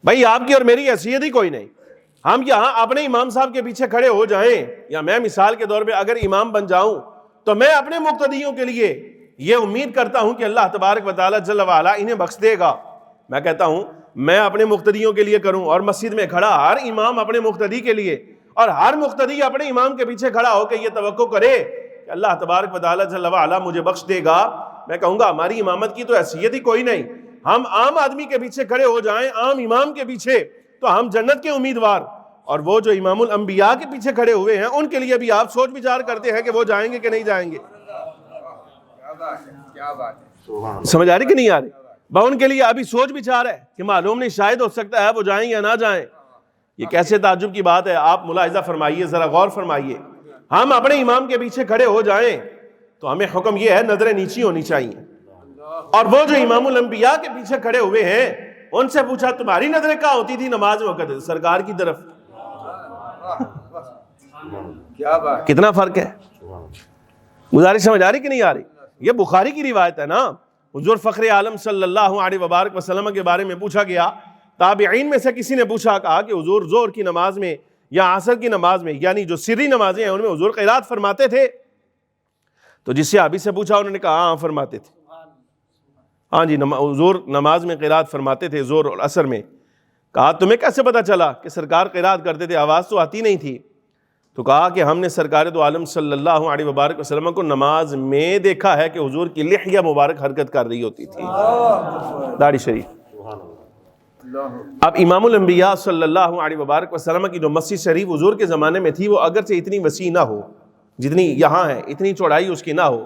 بھائی آپ کی اور میری حیثیت ہی کوئی نہیں، ہم یہاں اپنے امام صاحب کے پیچھے کھڑے ہو جائیں، یا میں مثال کے طور پہ اگر امام بن جاؤں تو میں اپنے مقتدیوں کے لیے یہ امید کرتا ہوں کہ اللہ تبارک و تعالیٰ جل وعلا انہیں بخش دے گا۔ میں کہتا ہوں میں اپنے مقتدیوں کے لیے کروں، اور مسجد میں کھڑا ہر امام اپنے مقتدی کے لیے، اور ہر مقتدی اپنے امام کے پیچھے کھڑا ہو کے یہ توقع کرے کہ اللہ تبارک و تعالیٰ جل وعلا مجھے بخش دے گا، میں کہوں گا ہماری امامت کی تو حیثیت ہی کوئی نہیں، ہم عام آدمی کے پیچھے کھڑے ہو جائیں، عام امام کے پیچھے، تو ہم جنت کے امیدوار، اور وہ جو امام الانبیاء کے پیچھے کھڑے ہوئے ہیں ان کے لیے بھی آپ سوچ بچار کرتے ہیں کہ وہ جائیں گے کہ نہیں جائیں گے۔ سمجھ آ رہی کہ نہیں آ رہی؟ ان کے لیے ابھی سوچ بچار ہے کہ معلوم نہیں، شاید ہو سکتا ہے وہ جائیں یا نہ جائیں۔ یہ کیسے تعجب کی بات ہے، آپ ملاحظہ فرمائیے، ذرا غور فرمائیے۔ ہم اپنے امام کے پیچھے کھڑے ہو جائیں تو ہمیں حکم یہ ہے نظریں نیچی ہونی چاہیے، اور وہ جو امام الانبیاء کے پیچھے کھڑے ہوئے ہیں ان سے پوچھا تمہاری نظریں کہاں ہوتی تھی نماز میں؟ وقت سرکار کی طرف۔ کتنا فرق ہے، گزارش سمجھ آ رہی کہ نہیں آ رہی؟ یہ بخاری کی روایت ہے نا، حضور فخر عالم صلی اللہ علیہ وبارک وسلم کے بارے میں پوچھا گیا، تابعین میں سے کسی نے پوچھا، کہا کہ حضور ظہر کی نماز میں یا عصر کی نماز میں، یعنی جو سری نمازیں ہیں ان میں حضور قرات فرماتے تھے؟ تو جس صحابی سے پوچھا انہوں نے کہا ہاں فرماتے تھے، ہاں جی حضور نماز میں قرات فرماتے تھے ظہر اور عصر میں۔ کہا تمہیں کیسے پتا چلا کہ سرکار قرات کرتے تھے؟ آواز تو آتی نہیں تھی۔ تو کہا کہ ہم نے سرکار دو عالم صلی اللہ علیہ وبارک وسلم کو نماز میں دیکھا ہے کہ حضور کی لحیہ مبارک حرکت کر رہی ہوتی تھی، داڑھی شریف۔ اب امام الانبیاء صلی اللہ علیہ وبارک وسلم کی جو مسجد شریف حضور کے زمانے میں تھی وہ اگرچہ اتنی وسیع نہ ہو جتنی یہاں ہے، اتنی چوڑائی اس کی نہ ہو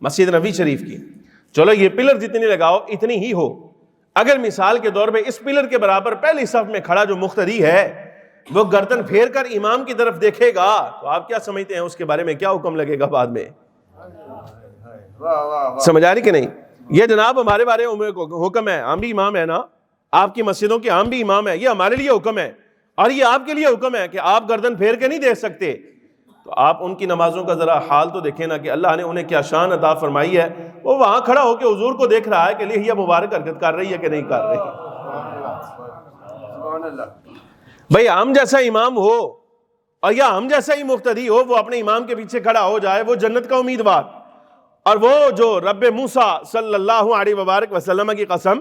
مسجد نبی شریف کی، چلو یہ پلر جتنی لگاؤ اتنی ہی ہو، اگر مثال کے طور پہ اس پلر کے برابر پہلی صف میں کھڑا جو مقتدی ہے وہ گردن پھیر کر امام کی طرف دیکھے گا تو آپ کیا سمجھتے ہیں اس کے بارے میں کیا حکم لگے گا بعد میں؟ سمجھ آ رہی کہ نہیں؟ یہ جناب ہمارے بارے میں حکم ہے، ہم بھی امام ہے نا، آپ کی مسجدوں کے ہم بھی امام ہیں، یہ ہمارے لیے حکم ہے، اور یہ آپ کے لیے حکم ہے کہ آپ گردن پھیر کے نہیں دیکھ سکتے۔ تو آپ ان کی نمازوں کا ذرا حال تو دیکھیں نا کہ اللہ نے انہیں کیا شان عطا فرمائی ہے، وہ وہاں کھڑا ہو کے حضور کو دیکھ رہا ہے کہ لحیہ مبارک حرکت کر رہی ہے کہ نہیں کر رہی۔ بھئی ہم جیسا امام ہو اور یا ہم جیسا ہی مقتدی ہو وہ اپنے امام کے پیچھے کھڑا ہو جائے وہ جنت کا امیدوار، اور وہ جو رب موسیٰ صلی اللہ علیہ وبارک وسلم کی قسم،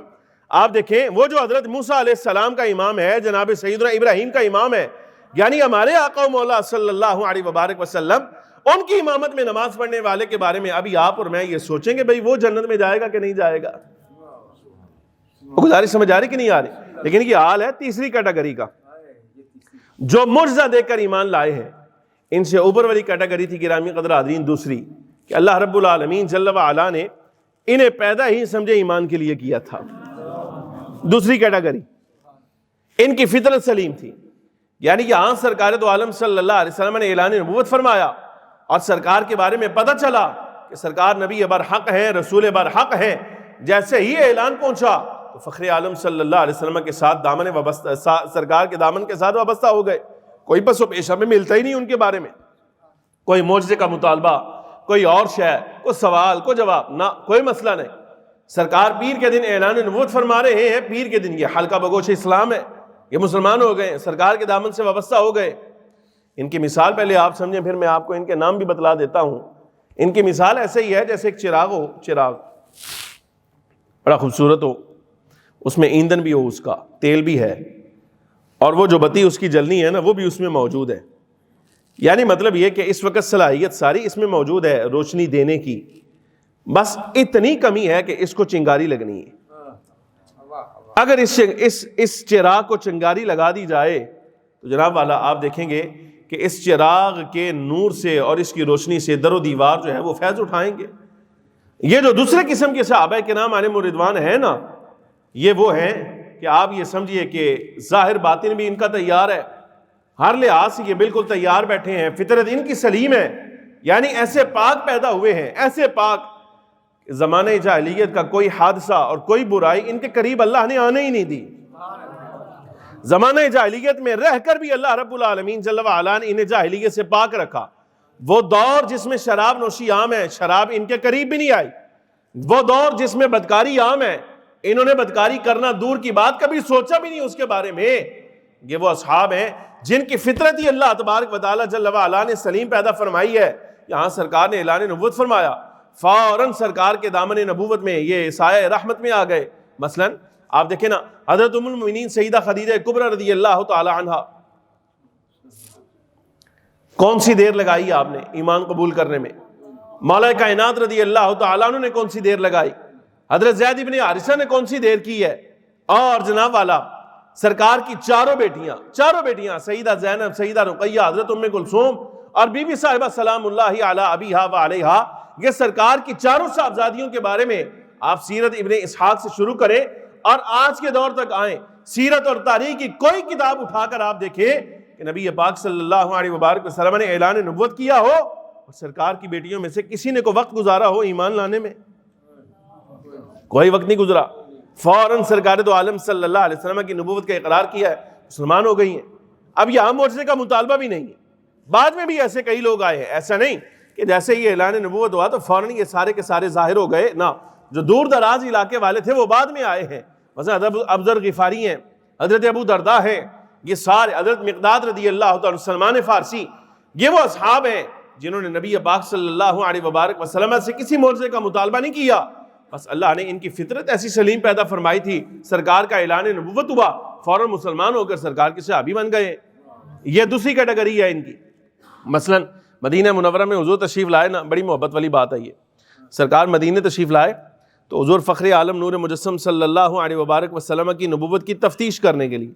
آپ دیکھیں وہ جو حضرت موسیٰ علیہ السلام کا امام ہے، جناب سیدنا ابراہیم کا امام ہے، یعنی ہمارے آقا و مولا صلی اللہ علیہ وبارک وسلم، ان کی امامت میں نماز پڑھنے والے کے بارے میں ابھی آپ اور میں یہ سوچیں گے بھئی وہ جنت میں جائے گا کہ نہیں جائے گا؟ گزارش سمجھ آ رہی کہ نہیں آ رہی؟ لیکن یہ حال ہے تیسری کیٹیگری کا، جو معجزہ دیکھ کر ایمان لائے ہیں۔ ان سے اوپر والی کیٹیگری تھی گرامی قدر حاضرین دوسری، کہ اللہ رب العالمین جل وعلا نے انہیں پیدا ہی سمجھے ایمان کے لیے کیا تھا۔ دوسری کیٹیگری، ان کی فطرت سلیم تھی، یعنی یہاں سرکار دو عالم صلی اللہ علیہ وسلم نے اعلان نبوت فرمایا اور سرکار کے بارے میں پتہ چلا کہ سرکار نبی برحق ہیں، رسول برحق ہیں، جیسے ہی اعلان پہنچا تو فخر عالم صلی اللہ علیہ وسلم کے ساتھ دامن وابستہ، سرکار کے دامن کے ساتھ وابستہ ہو گئے۔ کوئی پس و پیش ہمیں ملتا ہی نہیں ان کے بارے میں، کوئی معجزے کا مطالبہ، کوئی اور شے، کوئی سوال، کوئی جواب، نہ کوئی مسئلہ نہیں۔ سرکار پیر کے دن اعلان نبوت فرما رہے ہیں، پیر کے دن یہ حلقہ بگوش اسلام ہے، یہ مسلمان ہو گئے، سرکار کے دامن سے وابستہ ہو گئے۔ ان کی مثال پہلے آپ سمجھیں، پھر میں آپ کو ان کے نام بھی بتلا دیتا ہوں۔ ان کی مثال ایسے ہی ہے جیسے ایک چراغ ہو، چراغ بڑا خوبصورت ہو، اس میں ایندھن بھی ہو، اس کا تیل بھی ہے، اور وہ جو بتی اس کی جلنی ہے نا وہ بھی اس میں موجود ہے۔ یعنی مطلب یہ کہ اس وقت صلاحیت ساری اس میں موجود ہے روشنی دینے کی، بس اتنی کمی ہے کہ اس کو چنگاری لگنی ہے۔ اگر اس چراغ کو چنگاری لگا دی جائے تو جناب والا آپ دیکھیں گے کہ اس چراغ کے نور سے اور اس کی روشنی سے در و دیوار جو ہے وہ فیض اٹھائیں گے۔ یہ جو دوسرے قسم کے صحابہ کرام علیہم رضوان ہیں نا، یہ وہ ہیں کہ آپ یہ سمجھیے کہ ظاہر باطن بھی ان کا تیار ہے، ہر لحاظ سے یہ بالکل تیار بیٹھے ہیں، فطرت ان کی سلیم ہے، یعنی ایسے پاک پیدا ہوئے ہیں، ایسے پاک، زمانہ جاہلیت کا کوئی حادثہ اور کوئی برائی ان کے قریب اللہ نے آنے ہی نہیں دی۔ زمانہ جاہلیت میں رہ کر بھی اللہ رب العالمین جل وعلا نے انہیں جاہلیت سے پاک رکھا۔ وہ دور جس میں شراب نوشی عام ہے، شراب ان کے قریب بھی نہیں آئی۔ وہ دور جس میں بدکاری عام ہے، انہوں نے بدکاری کرنا دور کی بات، کبھی سوچا بھی نہیں اس کے بارے میں۔ یہ وہ اصحاب ہیں جن کی فطرت ہی اللہ تبارک و تعالی جل وعلا نے سلیم پیدا فرمائی ہے۔ یہاں سرکار نے اعلان نبوت فرمایا، فوراً سرکار کے دامن نبوت میں یہ سایہ رحمت میں آ گئے۔ مثلا آپ دیکھیں نا، حضرت ام المؤمنین سیدہ خدیجہ کبریٰ رضی اللہ تعالی عنہا، کون سی دیر لگائی آپ نے ایمان قبول کرنے میں؟ مولا کائنات رضی اللہ تعالیٰ عنہ نے کون سی دیر لگائی؟ حضرت زید بن حارثہ نے کون سی دیر کی ہے؟ اور جناب والا سرکار کی چاروں بیٹیاں سیدہ زینب، سیدہ رقیہ، حضرت ام کلثوم اور بی بی صاحبہ سلام اللہ علی ابیہا و علیہا، یہ سرکار کی چاروں صاحبزادیوں کے بارے میں آپ سیرت ابن اسحاق سے شروع کریں اور آج کے دور تک آئیں، سیرت اور تاریخ کی کوئی کتاب اٹھا کر آپ دیکھیں کہ نبی پاک صلی اللہ علیہ وبارک وسلم نے اعلان نبوت کیا ہو اور سرکار کی بیٹیوں میں سے کسی نے کوئی وقت گزارا ہو ایمان لانے میں؟ کوئی وقت نہیں گزرا، فوراً سرکار دو عالم صلی اللہ علیہ وسلم کی نبوت کا اقرار کیا ہے، مسلمان ہو گئی ہیں۔ اب یہاں معجزے کا مطالبہ بھی نہیں ہے، بعد میں بھی ایسے کئی لوگ آئے ہیں، ایسا نہیں کہ جیسے یہ اعلان نبوت ہوا تو فوراً یہ سارے کے سارے ظاہر ہو گئے، نہ، جو دور دراز علاقے والے تھے وہ بعد میں آئے ہیں۔ مثلا حضرت ابو ذر غفاری ہیں، حضرت ابو درداء ہیں، یہ سارے، حضرت مقداد رضی اللہ تعالیٰ، سلمان فارسی، یہ وہ اصحاب ہیں جنہوں نے نبی پاک صلی اللہ علیہ وبارک وسلم سے کسی معجزے کا مطالبہ نہیں کیا، بس اللہ نے ان کی فطرت ایسی سلیم پیدا فرمائی تھی، سرکار کا اعلان نبوت ہوا، فوراً مسلمان ہو کر سرکار کے صحابی بن گئے۔ یہ دوسری کیٹیگری ہے ان کی۔ مثلا مدینہ منورہ میں حضور تشریف لائے نا، بڑی محبت والی بات ہے یہ، سرکار مدینہ تشریف لائے تو حضور فخر عالم نور مجسم صلی اللہ علیہ وبارک وسلم کی نبوت کی تفتیش کرنے کے لیے،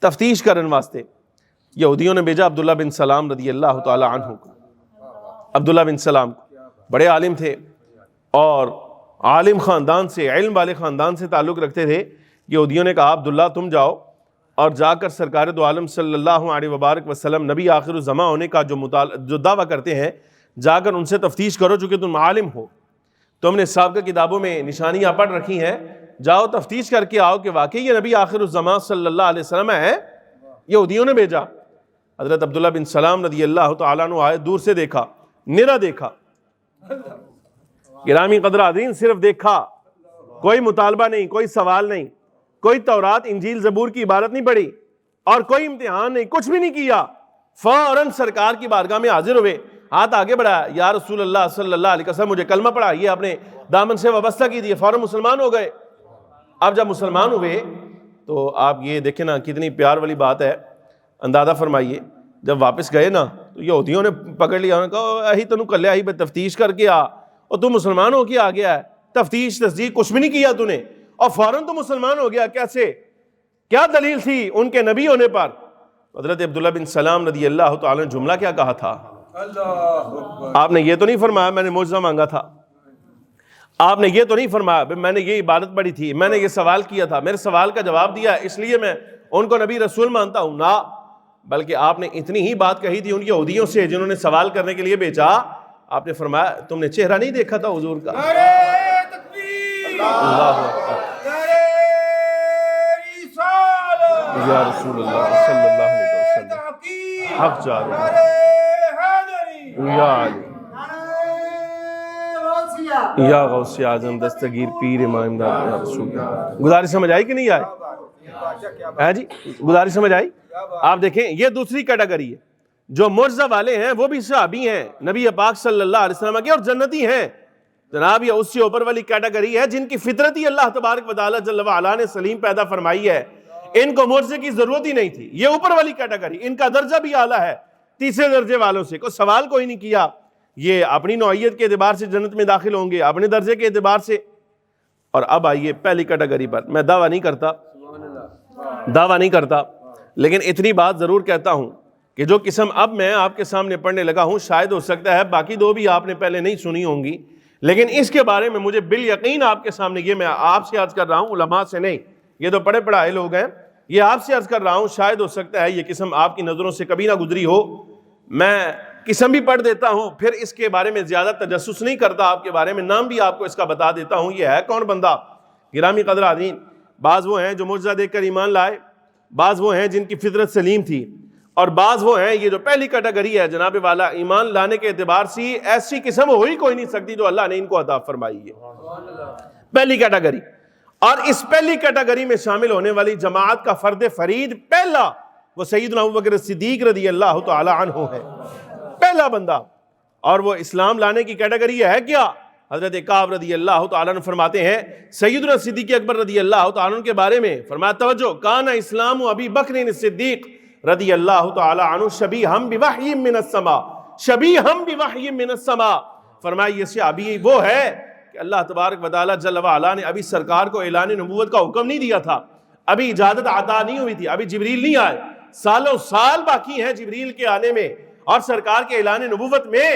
تفتیش کرنے واسطے یہودیوں نے بھیجا عبداللہ بن سلام رضی اللہ تعالی عنہ کو۔ عبداللہ بن سلام بڑے عالم تھے اور عالم خاندان سے، علم والے خاندان سے تعلق رکھتے تھے۔ یہودیوں نے کہا عبداللہ تم جاؤ اور جا کر سرکار دو عالم صلی اللہ علیہ وبارک وسلم نبی آخر الزماں ہونے کا جو دعویٰ کرتے ہیں، جا کر ان سے تفتیش کرو، چونکہ تم عالم ہو، تم نے سابقہ کتابوں میں نشانیاں پڑھ رکھی ہیں، جاؤ تفتیش کر کے آؤ کہ واقعی یہ نبی آخر الزماں صلی اللہ علیہ وسلم ہے۔ یہودیوں نے بھیجا، حضرت عبداللہ بن سلام رضی اللہ تعالیٰ عنہ آئے، دور سے دیکھا، نرا دیکھا، گرامی قدر حاضرین، صرف دیکھا، کوئی مطالبہ نہیں، کوئی سوال نہیں، کوئی تورات انجیل زبور کی عبارت نہیں پڑھی اور کوئی امتحان نہیں، کچھ بھی نہیں کیا، فوراً سرکار کی بارگاہ میں حاضر ہوئے, ہاتھ آگے بڑھایا, یا رسول اللہ صلی اللہ علیہ وسلم مجھے کلمہ پڑھا, یہ اپنے دامن سے وابستہ کی دیے, فوراً مسلمان ہو گئے. اب جب مسلمان ہوئے تو آپ یہ دیکھیں نا کتنی پیار والی بات ہے, اندازہ فرمائیے جب واپس گئے نا تو یہودیوں نے پکڑ لیا, انہوں نے کہا اہی تنوں کلیا ہی تفتیش کر کے آ, اور تو مسلمان ہو کے آ گیا ہے, تفتیش تصدیق کچھ بھی نہیں کیا تو نے, اور فوراً تو مسلمان ہو گیا, کیسے, کیا دلیل تھی ان کے نبی ہونے پر؟ حضرت عبداللہ بن سلام رضی اللہ تعالیٰ نے جملہ کیا کہا تھا؟ آپ نے یہ تو نہیں فرمایا میں نے معجزہ مانگا تھا, آپ نے یہ تو نہیں فرمایا میں نے یہ عبادت پڑھی تھی, میں نے یہ سوال کیا تھا, میرے سوال کا جواب دیا اس لیے میں ان کو نبی رسول مانتا ہوں, نہ بلکہ آپ نے اتنی ہی بات کہی تھی ان کے یہودیوں سے جنہوں نے سوال کرنے کے لیے بھیجا, آپ نے فرمایا تم نے چہرہ نہیں دیکھا تھا حضور کا؟ اللہ یا رسول اللہ صلی اللہ علیہ وسلم, حق جارو یا علی یا غوث اعظم دستگیر پیر امام امداد یا رسول اللہ. گزارش سمجھ آئی کہ نہیں آئی؟ جی گزارش سمجھ آئی؟ آپ دیکھیں یہ دوسری کیٹیگری ہے, جو معجزہ والے ہیں وہ بھی صحابی ہیں نبی پاک صلی اللہ علیہ وسلم کے اور جنتی ہیں جناب. یہ اس سے اوپر والی کیٹیگری ہے جن کی فطرت ہی اللہ تبارک و تعالیٰ جل وعلا نے سلیم پیدا فرمائی ہے, ان کو معجزے کی ضرورت ہی نہیں تھی. یہ اوپر والی کیٹیگری, ان کا درجہ بھی اعلیٰ ہے تیسرے درجے والوں سے, کوئی سوال کوئی نہیں کیا, یہ اپنی نوعیت کے اعتبار سے جنت میں داخل ہوں گے, اپنے درجے کے اعتبار سے. اور اب آئیے پہلی کیٹیگری پر, میں دعویٰ نہیں کرتا لیکن اتنی بات ضرور کہتا ہوں کہ جو قسم اب میں آپ کے سامنے پڑھنے لگا ہوں شاید ہو سکتا ہے باقی دو بھی آپ نے پہلے نہیں سنی ہوں گی, لیکن اس کے بارے میں مجھے بالیقین آپ کے سامنے, یہ میں آپ سے عرض کر رہا ہوں علماء سے نہیں, یہ تو پڑھے پڑھائے لوگ ہیں, یہ آپ سے عرض کر رہا ہوں شاید ہو سکتا ہے یہ قسم آپ کی نظروں سے کبھی نہ گزری ہو. میں قسم بھی پڑھ دیتا ہوں, پھر اس کے بارے میں زیادہ تجسس نہیں کرتا, آپ کے بارے میں نام بھی آپ کو اس کا بتا دیتا ہوں یہ ہے کون بندہ. گرامی قدر حاضرین, بعض وہ ہیں جو معجزہ دیکھ کر ایمان لائے, بعض وہ ہیں جن کی فطرت سلیم تھی, اور بعض وہ ہیں یہ جو پہلی کیٹیگری ہے جناب والا, ایمان لانے کے اعتبار سے ایسی قسم ہو ہی کوئی نہیں سکتی جو اللہ نے ان کو عطا فرمائی ہے, پہلی کیٹیگری. اور اس پہلی کیٹیگری میں شامل ہونے والی جماعت کا فرد فرید پہلا وہ سیدنا ابوبکر صدیق رضی اللہ تعالی عنہ ہے, پہلا بندہ. اور وہ اسلام لانے کی کیٹیگری ہے کیا؟ حضرت کعب رضی اللہ تعالیٰ عنہ فرماتے ہیں سیدنا صدیق اکبر رضی اللہ تعالیٰ عنہ کے بارے میں, فرمایا توجہ, کان اسلام ابی بکر صدیق رضی اللہ تعالیٰ عنہ شبیہم بوحی من السماء, شبیہم بوحی من السماء. فرمایا یہ صحابی وہ ہے کہ اللہ تبارک و تعالیٰ جل وعلا نے ابھی سرکار کو اعلان نبوت کا حکم نہیں دیا تھا, ابھی اجازت عطا نہیں ہوئی تھی, ابھی جبریل نہیں آئے, سالوں سال باقی ہیں جبریل کے آنے میں اور سرکار کے اعلان نبوت میں.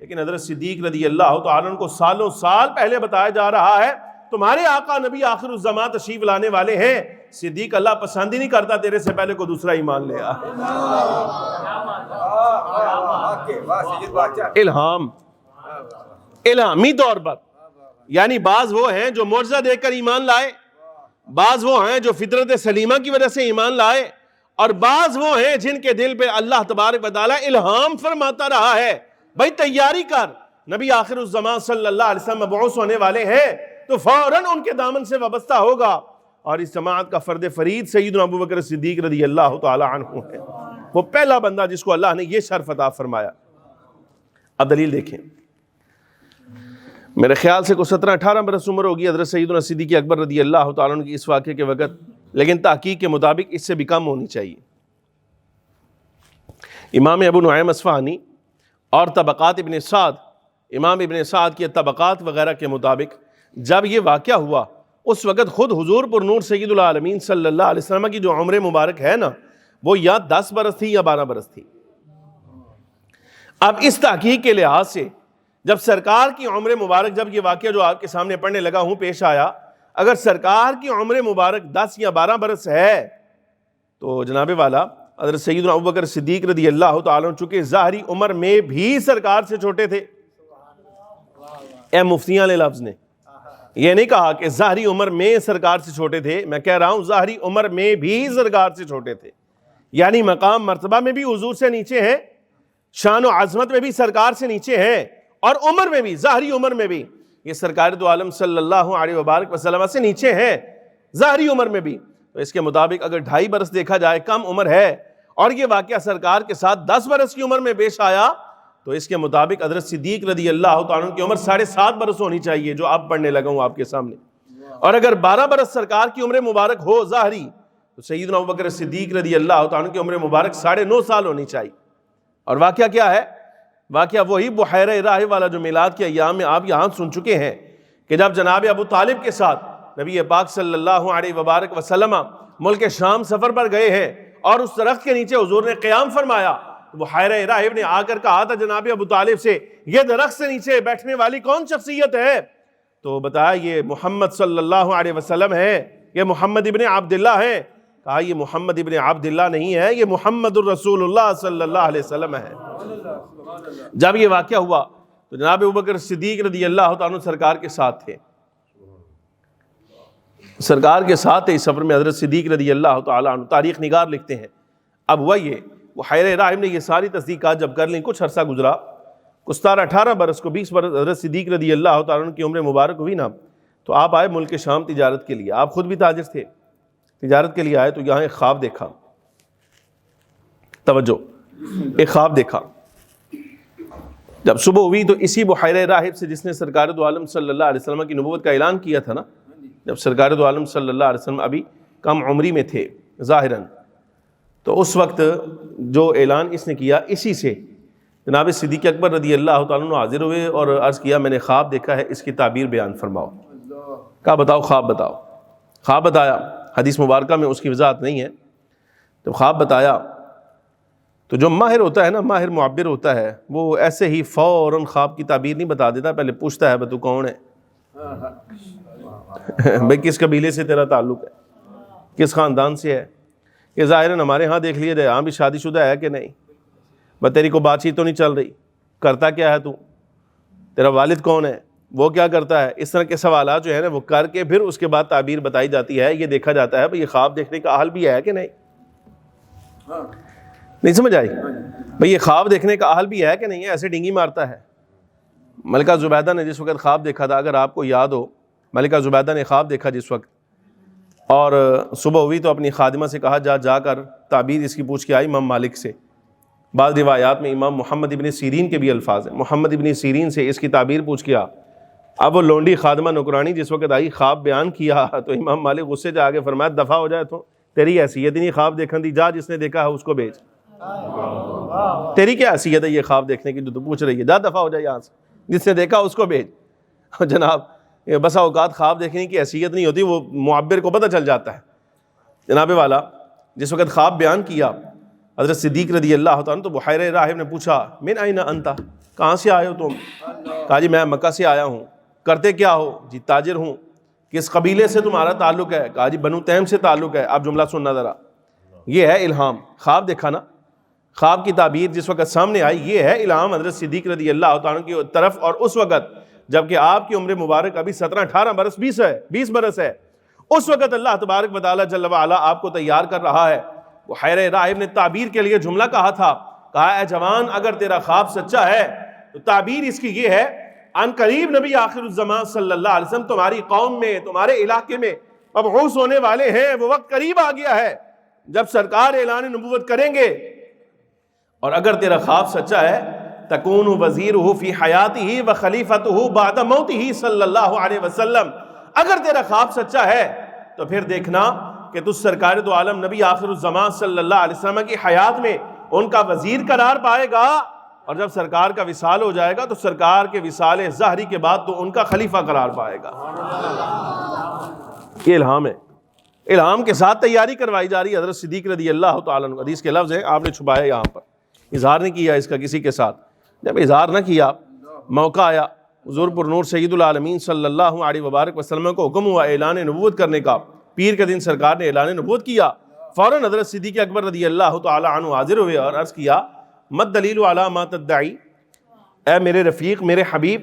لیکن حضرت صدیق رضی اللہ تعالیٰ عنہ کو سالوں سال پہلے بتایا جا رہا ہے تمہارے آقا نبی آخر الزمان تشریف لانے والے ہیں, صدیق اللہ پسند ہی نہیں کرتا تیرے سے پہلے کو دوسرا ایمان لے آ. الہام, الہامی طور پر, یعنی بعض وہ ہیں جو معجزہ دیکھ کر ایمان لائے, بعض وہ ہیں جو فطرت سلیمہ کی وجہ سے ایمان لائے, اور بعض وہ ہیں جن کے دل پہ اللہ تبارک و تعالیٰ الہام فرماتا رہا ہے بھائی تیاری کر, نبی آخر الزمان صلی اللہ علیہ وسلم مبعوث ہونے والے ہیں تو فوراً ان کے دامن سے وابستہ ہوگا. اور اس جماعت کا فرد فرید سیدنا ابوبکر صدیق رضی اللہ تعالی عنہ ہے, وہ پہلا بندہ جس کو اللہ نے یہ شرف عطا فرمایا. اب دلیل دیکھیں, میرے خیال سے کوئی 17-18 برس عمر ہوگی حضرت سیدنا صدیق اکبر رضی اللہ تعالیٰ عنہ کی اس واقعے کے وقت, لیکن تحقیق کے مطابق اس سے بھی کم ہونی چاہیے. امام ابو نعیم اصفہانی اور طبقات ابن سعد, امام ابن سعد کی طبقات وغیرہ کے مطابق جب یہ واقعہ ہوا اس وقت خود حضور پر نور سید العالمین صلی اللہ علیہ وسلم کی جو عمر مبارک ہے نا وہ یا 10 برس تھی یا 12 برس تھی. اب اس تحقیق کے لحاظ سے جب سرکار کی عمر مبارک, جب یہ واقعہ جو آپ کے سامنے پڑھنے لگا ہوں پیش آیا, اگر سرکار کی عمر مبارک 10 یا 12 برس ہے تو جناب والا حضرت سیدنا ابوبکر صدیق رضی اللہ تعالیٰ چونکہ ظاہری عمر میں بھی سرکار سے چھوٹے تھے. اے مفتیان علیہ لفظ نے یہ نہیں کہا کہ ظاہری عمر میں سرکار سے چھوٹے تھے, میں کہہ رہا ہوں ظاہری عمر میں بھی سرکار سے چھوٹے تھے, یعنی مقام مرتبہ میں بھی حضور سے نیچے ہیں, شان و عظمت میں بھی سرکار سے نیچے ہیں, اور عمر میں بھی, ظاہری عمر میں بھی یہ سرکار دو عالم صلی اللہ علیہ وبارک وسلم سے نیچے ہیں ظاہری عمر میں بھی. تو اس کے مطابق اگر 2.5 برس دیکھا جائے کم عمر ہے, اور یہ واقعہ سرکار کے ساتھ 10 برس کی عمر میں پیش آیا تو اس کے مطابق حضرت صدیق رضی اللہ تعالیٰ عنہ کی عمر 7.5 برس ہونی چاہیے جو آپ پڑھنے لگا ہوں آپ کے سامنے. اور اگر 12 برس سرکار کی عمر مبارک ہو ظاہری تو سیدنا ابوبکر صدیق رضی اللہ تعالیٰ عنہ کی عمر مبارک 9.5 سال ہونی چاہیے. اور واقعہ کیا ہے؟ واقعہ وہی بحیرہ راہ والا جو میلاد کے ایام میں آپ یہاں سن چکے ہیں کہ جب جناب ابو طالب کے ساتھ نبی پاک صلی اللہ علیہ وبارک وسلم ملک شام سفر پر گئے ہیں اور اس درخت کے نیچے حضور نے قیام فرمایا، بحیرہ راہب نے آ کر کہا تھا جناب ابو طالب سے یہ درخت سے نیچے بیٹھنے والی کون شخصیت ہے؟ تو بتایا یہ محمد صلی اللہ علیہ وسلم ہے، یہ محمد ابن عبداللہ ہے. کہا یہ محمد ابن عبداللہ نہیں ہے، یہ محمد الرسول اللہ صلی اللہ علیہ وسلم ہے. جب یہ واقعہ ہوا تو جناب ابوبکر صدیق رضی اللہ تعالیٰ عنہ سرکار کے ساتھ تھے، سرکار کے ساتھ اس سفر میں حضرت صدیق رضی اللہ تعالیٰ عنہ تاریخ نگار لکھتے ہیں. اب ہوا یہ بحیرہ راہب نے یہ ساری تصدیقات جب کر لیں، کچھ عرصہ گزرا، کچھ 18 برس کو 20 برس حضرت صدیق رضی اللہ تعالیٰ عنہ کی عمر مبارک ہوئی نا، تو آپ آئے ملک شام تجارت کے لیے. آپ خود بھی تاجر تھے، تجارت کے لیے آئے تو یہاں ایک خواب دیکھا. توجہ، ایک خواب دیکھا. جب صبح ہوئی تو اسی بحیرہ راہب سے جس نے سرکار دو عالم صلی اللہ علیہ وسلم کی نبوت کا اعلان کیا تھا نا، جب سرکار دو عالم صلی اللہ علیہ وسلم ابھی کم عمری میں تھے ظاہراً، تو اس وقت جو اعلان اس نے کیا اسی سے جناب صدیق اکبر رضی اللہ تعالیٰ عنہ حاضر ہوئے اور عرض کیا میں نے خواب دیکھا ہے، اس کی تعبیر بیان فرماؤ. کہا بتاؤ خواب بتاؤ. خواب بتایا، حدیث مبارکہ میں اس کی وضاحت نہیں ہے. جب خواب بتایا تو جو ماہر ہوتا ہے نا، ماہر معبر ہوتا ہے، وہ ایسے ہی فوراً خواب کی تعبیر نہیں بتا دیتا، پہلے پوچھتا ہے تو کون ہے بھئی کس قبیلے سے تیرا تعلق ہے، کس خاندان سے ہے. کہ ظاہراً ہمارے ہاں دیکھ لیا جائے ہاں بھی شادی شدہ ہے کہ نہیں، بس تیری کو بات چیت تو نہیں چل رہی، کرتا کیا ہے تو، تیرا والد کون ہے، وہ کیا کرتا ہے. اس طرح کے سوالات جو ہے نا وہ کر کے پھر اس کے بعد تعبیر بتائی جاتی ہے. یہ دیکھا جاتا ہے بھئی یہ خواب دیکھنے کا اہل بھی ہے کہ نہیں. نہیں سمجھ آئی بھئی یہ خواب دیکھنے کا اہل بھی ہے کہ نہیں ہے، ایسے ڈنگی مارتا ہے. ملکہ زبیدہ نے جس وقت خواب دیکھا تھا، اگر آپ کو یاد ہو، ملکہ زبیدہ نے خواب دیکھا جس وقت، اور صبح ہوئی تو اپنی خادمہ سے کہا جا کر تعبیر اس کی پوچھ کے آئی امام مالک سے. بعض روایات میں امام محمد ابن سیرین کے بھی الفاظ ہیں، محمد ابن سیرین سے اس کی تعبیر پوچھ کے آ. اب وہ لونڈی خادمہ نوکرانی جس وقت آئی خواب بیان کیا تو امام مالک غصے سے آگے فرمایا دفع ہو جائے تو تیری حیثیت نہیں خواب دیکھن دی، جا جس نے دیکھا ہے اس کو بھیج. تیری کیا حیثیت ہے یہ خواب دیکھنے کی جو تو پوچھ رہی ہے، جا دفع ہو جائے یہاں سے، جس نے دیکھا اس کو بھیج. جناب بسا اوقات خواب دیکھنے کی حیثیت نہیں ہوتی، وہ معبر کو پتہ چل جاتا ہے. جناب والا جس وقت خواب بیان کیا حضرت صدیق رضی اللہ تعالیٰ تو بحیرہ راہب نے پوچھا من این انت، کہاں سے آئے ہو تم؟ کہا جی میں مکہ سے آیا ہوں. کرتے کیا ہو؟ جی تاجر ہوں. کس قبیلے سے تمہارا تعلق ہے؟ کہا جی بنو تیم سے تعلق ہے. آپ جملہ سننا ذرا، یہ ہے الہام. خواب دیکھا نا، خواب کی تعبیر جس وقت سامنے آئی یہ ہے الہام حضرت صدیق رضی اللہ تعالیٰ کی طرف. اور اس وقت جبکہ آپ کی عمر مبارک ابھی 17-18 برس 20 برس ہے، اس وقت اللہ تبارک و تعالیٰ جل وعلا آپ کو تیار کر رہا ہے. بحیرہ راہب نے تعبیر کے لیے جملہ کہا تھا، کہا اے جوان اگر تیرا خواب سچا ہے تو تعبیر اس کی یہ ہے ان قریب نبی آخر الزمان صلی اللہ علیہ وسلم تمہاری قوم میں، تمہارے علاقے میں مبعوث ہونے والے ہیں. وہ وقت قریب آ گیا ہے جب سرکار اعلان نبوت کریں گے. اور اگر تیرا خواب سچا ہے تکون وزیرہ فی حیاتہ و خلیفتہ بعد موتہ صلی اللہ علیہ وسلم، اگر تیرا خواب سچا ہے تو پھر دیکھنا کہ تو سرکار دو عالم نبی آخر الزمان صلی اللہ علیہ وسلم کی حیات میں ان کا وزیر قرار پائے گا، اور جب سرکار کا وصال ہو جائے گا تو سرکار کے وصال ظاہری کے بعد تو ان کا خلیفہ قرار پائے گا. یہ الہام ہے، الہام کے ساتھ تیاری کروائی جا رہی ہے. حضرت صدیق رضی اللہ تعالیٰ عنہ، حدیث کے لفظ ہیں، آپ نے چھپایا یہاں پر، اظہار نہیں کیا اس کا کسی کے ساتھ. جب اظہار نہ کیا، موقع آیا، حضور پر نور سید العالمین صلی اللہ علیہ وبارک وسلم کو حکم ہوا اعلان نبوت کرنے کا. پیر کے دن سرکار نے اعلان نبوت کیا، فوراً حضرت صدیق اکبر رضی اللہ تعالی عنہ حاضر ہوئے اور عرض کیا مت دلیل علی ما تدعی، اے میرے رفیق، میرے حبیب،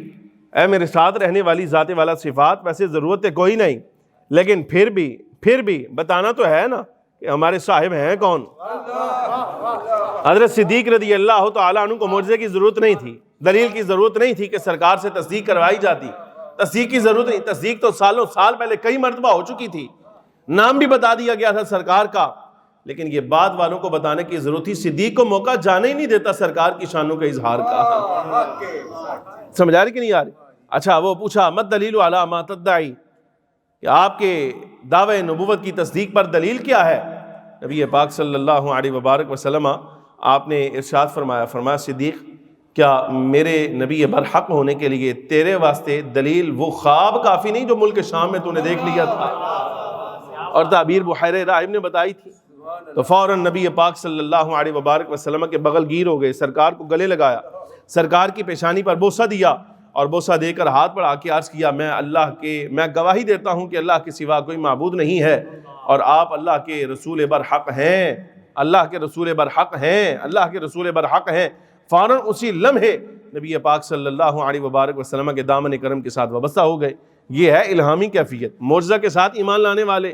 اے میرے ساتھ رہنے والی ذات والا صفات، ویسے ضرورت ہے کوئی نہیں، لیکن پھر بھی بتانا تو ہے نا کہ ہمارے صاحب ہیں کون. حضرت صدیق رضی اللہ تعالی عنہ کو معجزے کی ضرورت نہیں تھی، دلیل کی ضرورت نہیں تھی کہ سرکار سے تصدیق کروائی جاتی. تصدیق کی ضرورت نہیں، تصدیق تو سالوں سال پہلے کئی مرتبہ ہو چکی تھی، نام بھی بتا دیا گیا تھا سرکار کا. لیکن یہ بات والوں کو بتانے کی ضرورت تھی، صدیق کو موقع جانے ہی نہیں دیتا سرکار کی شانوں کا اظہار کا. سمجھ آ رہی کہ نہیں آ رہی؟ اچھا وہ پوچھا مت دلیل علی ما تدعی، کہ آپ کے دعوے نبوت کی تصدیق پر دلیل کیا ہے؟ نبی پاک صلی اللہ علیہ وبارک وسلم آپ نے ارشاد فرمایا صدیق کیا میرے نبی برحق ہونے کے لیے تیرے واسطے دلیل وہ خواب کافی نہیں جو ملک شام میں تو نے دیکھ لیا تھا اور تعبیر بحیرہ راہب نے بتائی تھی؟ تو فوراً نبی پاک صلی اللہ علیہ وبارک وسلم کے بغل گیر ہو گئے، سرکار کو گلے لگایا، سرکار کی پیشانی پر بوسہ دیا اور بوسہ دے کر ہاتھ بڑھا کے عرض کیا میں گواہی دیتا ہوں کہ اللہ کے سوا کوئی معبود نہیں ہے اور آپ اللہ کے رسول برحق ہیں، اللہ کے رسول برحق ہیں، اللہ کے رسول برحق ہیں. فوراً اسی لمحے نبی پاک صلی اللہ علیہ وبارک وسلم کے دامن کرم کے ساتھ وابستہ ہو گئے. یہ ہے الہامی کیفیت، معجزہ کے ساتھ ایمان لانے والے،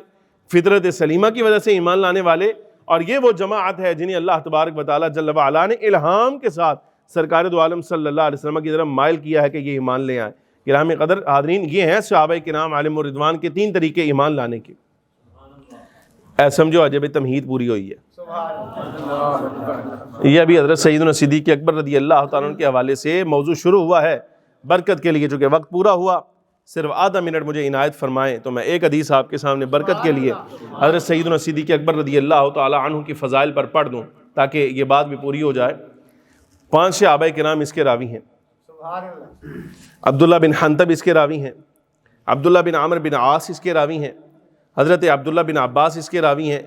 فطرت سلیمہ کی وجہ سے ایمان لانے والے، اور یہ وہ جماعت ہے جنہیں اللہ تبارک و تعالیٰ جل وعلا نے الہام کے ساتھ سرکار دو عالم صلی اللہ علیہ وسلم کی طرف مائل کیا ہے کہ یہ ایمان لے آئیں. گرامی قدر حاضرین، یہ ہیں صحابہ کرام علیہم الرضوان کے 3 طریقے ایمان لانے کے. سمجھو عجب تمہید پوری ہوئی ہے. یہ ابھی حضرت سیدنا صدیق اکبر رضی اللہ تعالیٰ عنہ کے حوالے سے موضوع شروع ہوا ہے. برکت کے لیے چونکہ وقت پورا ہوا، صرف آدھا منٹ مجھے عنایت فرمائیں تو میں ایک حدیث آپ کے سامنے برکت کے لیے حضرت سیدنا صدیق اکبر رضی اللہ تعالیٰ عنہ کی فضائل پر پڑھ دوں تاکہ یہ بات بھی پوری ہو جائے. 5 صحابہ کرام اس کے راوی ہیں. عبداللہ بن حنطب اس کے راوی ہیں، عبداللہ بن عمرو بن عاص اس کے راوی ہیں، حضرت عبداللہ بن عباس اس کے راوی ہیں،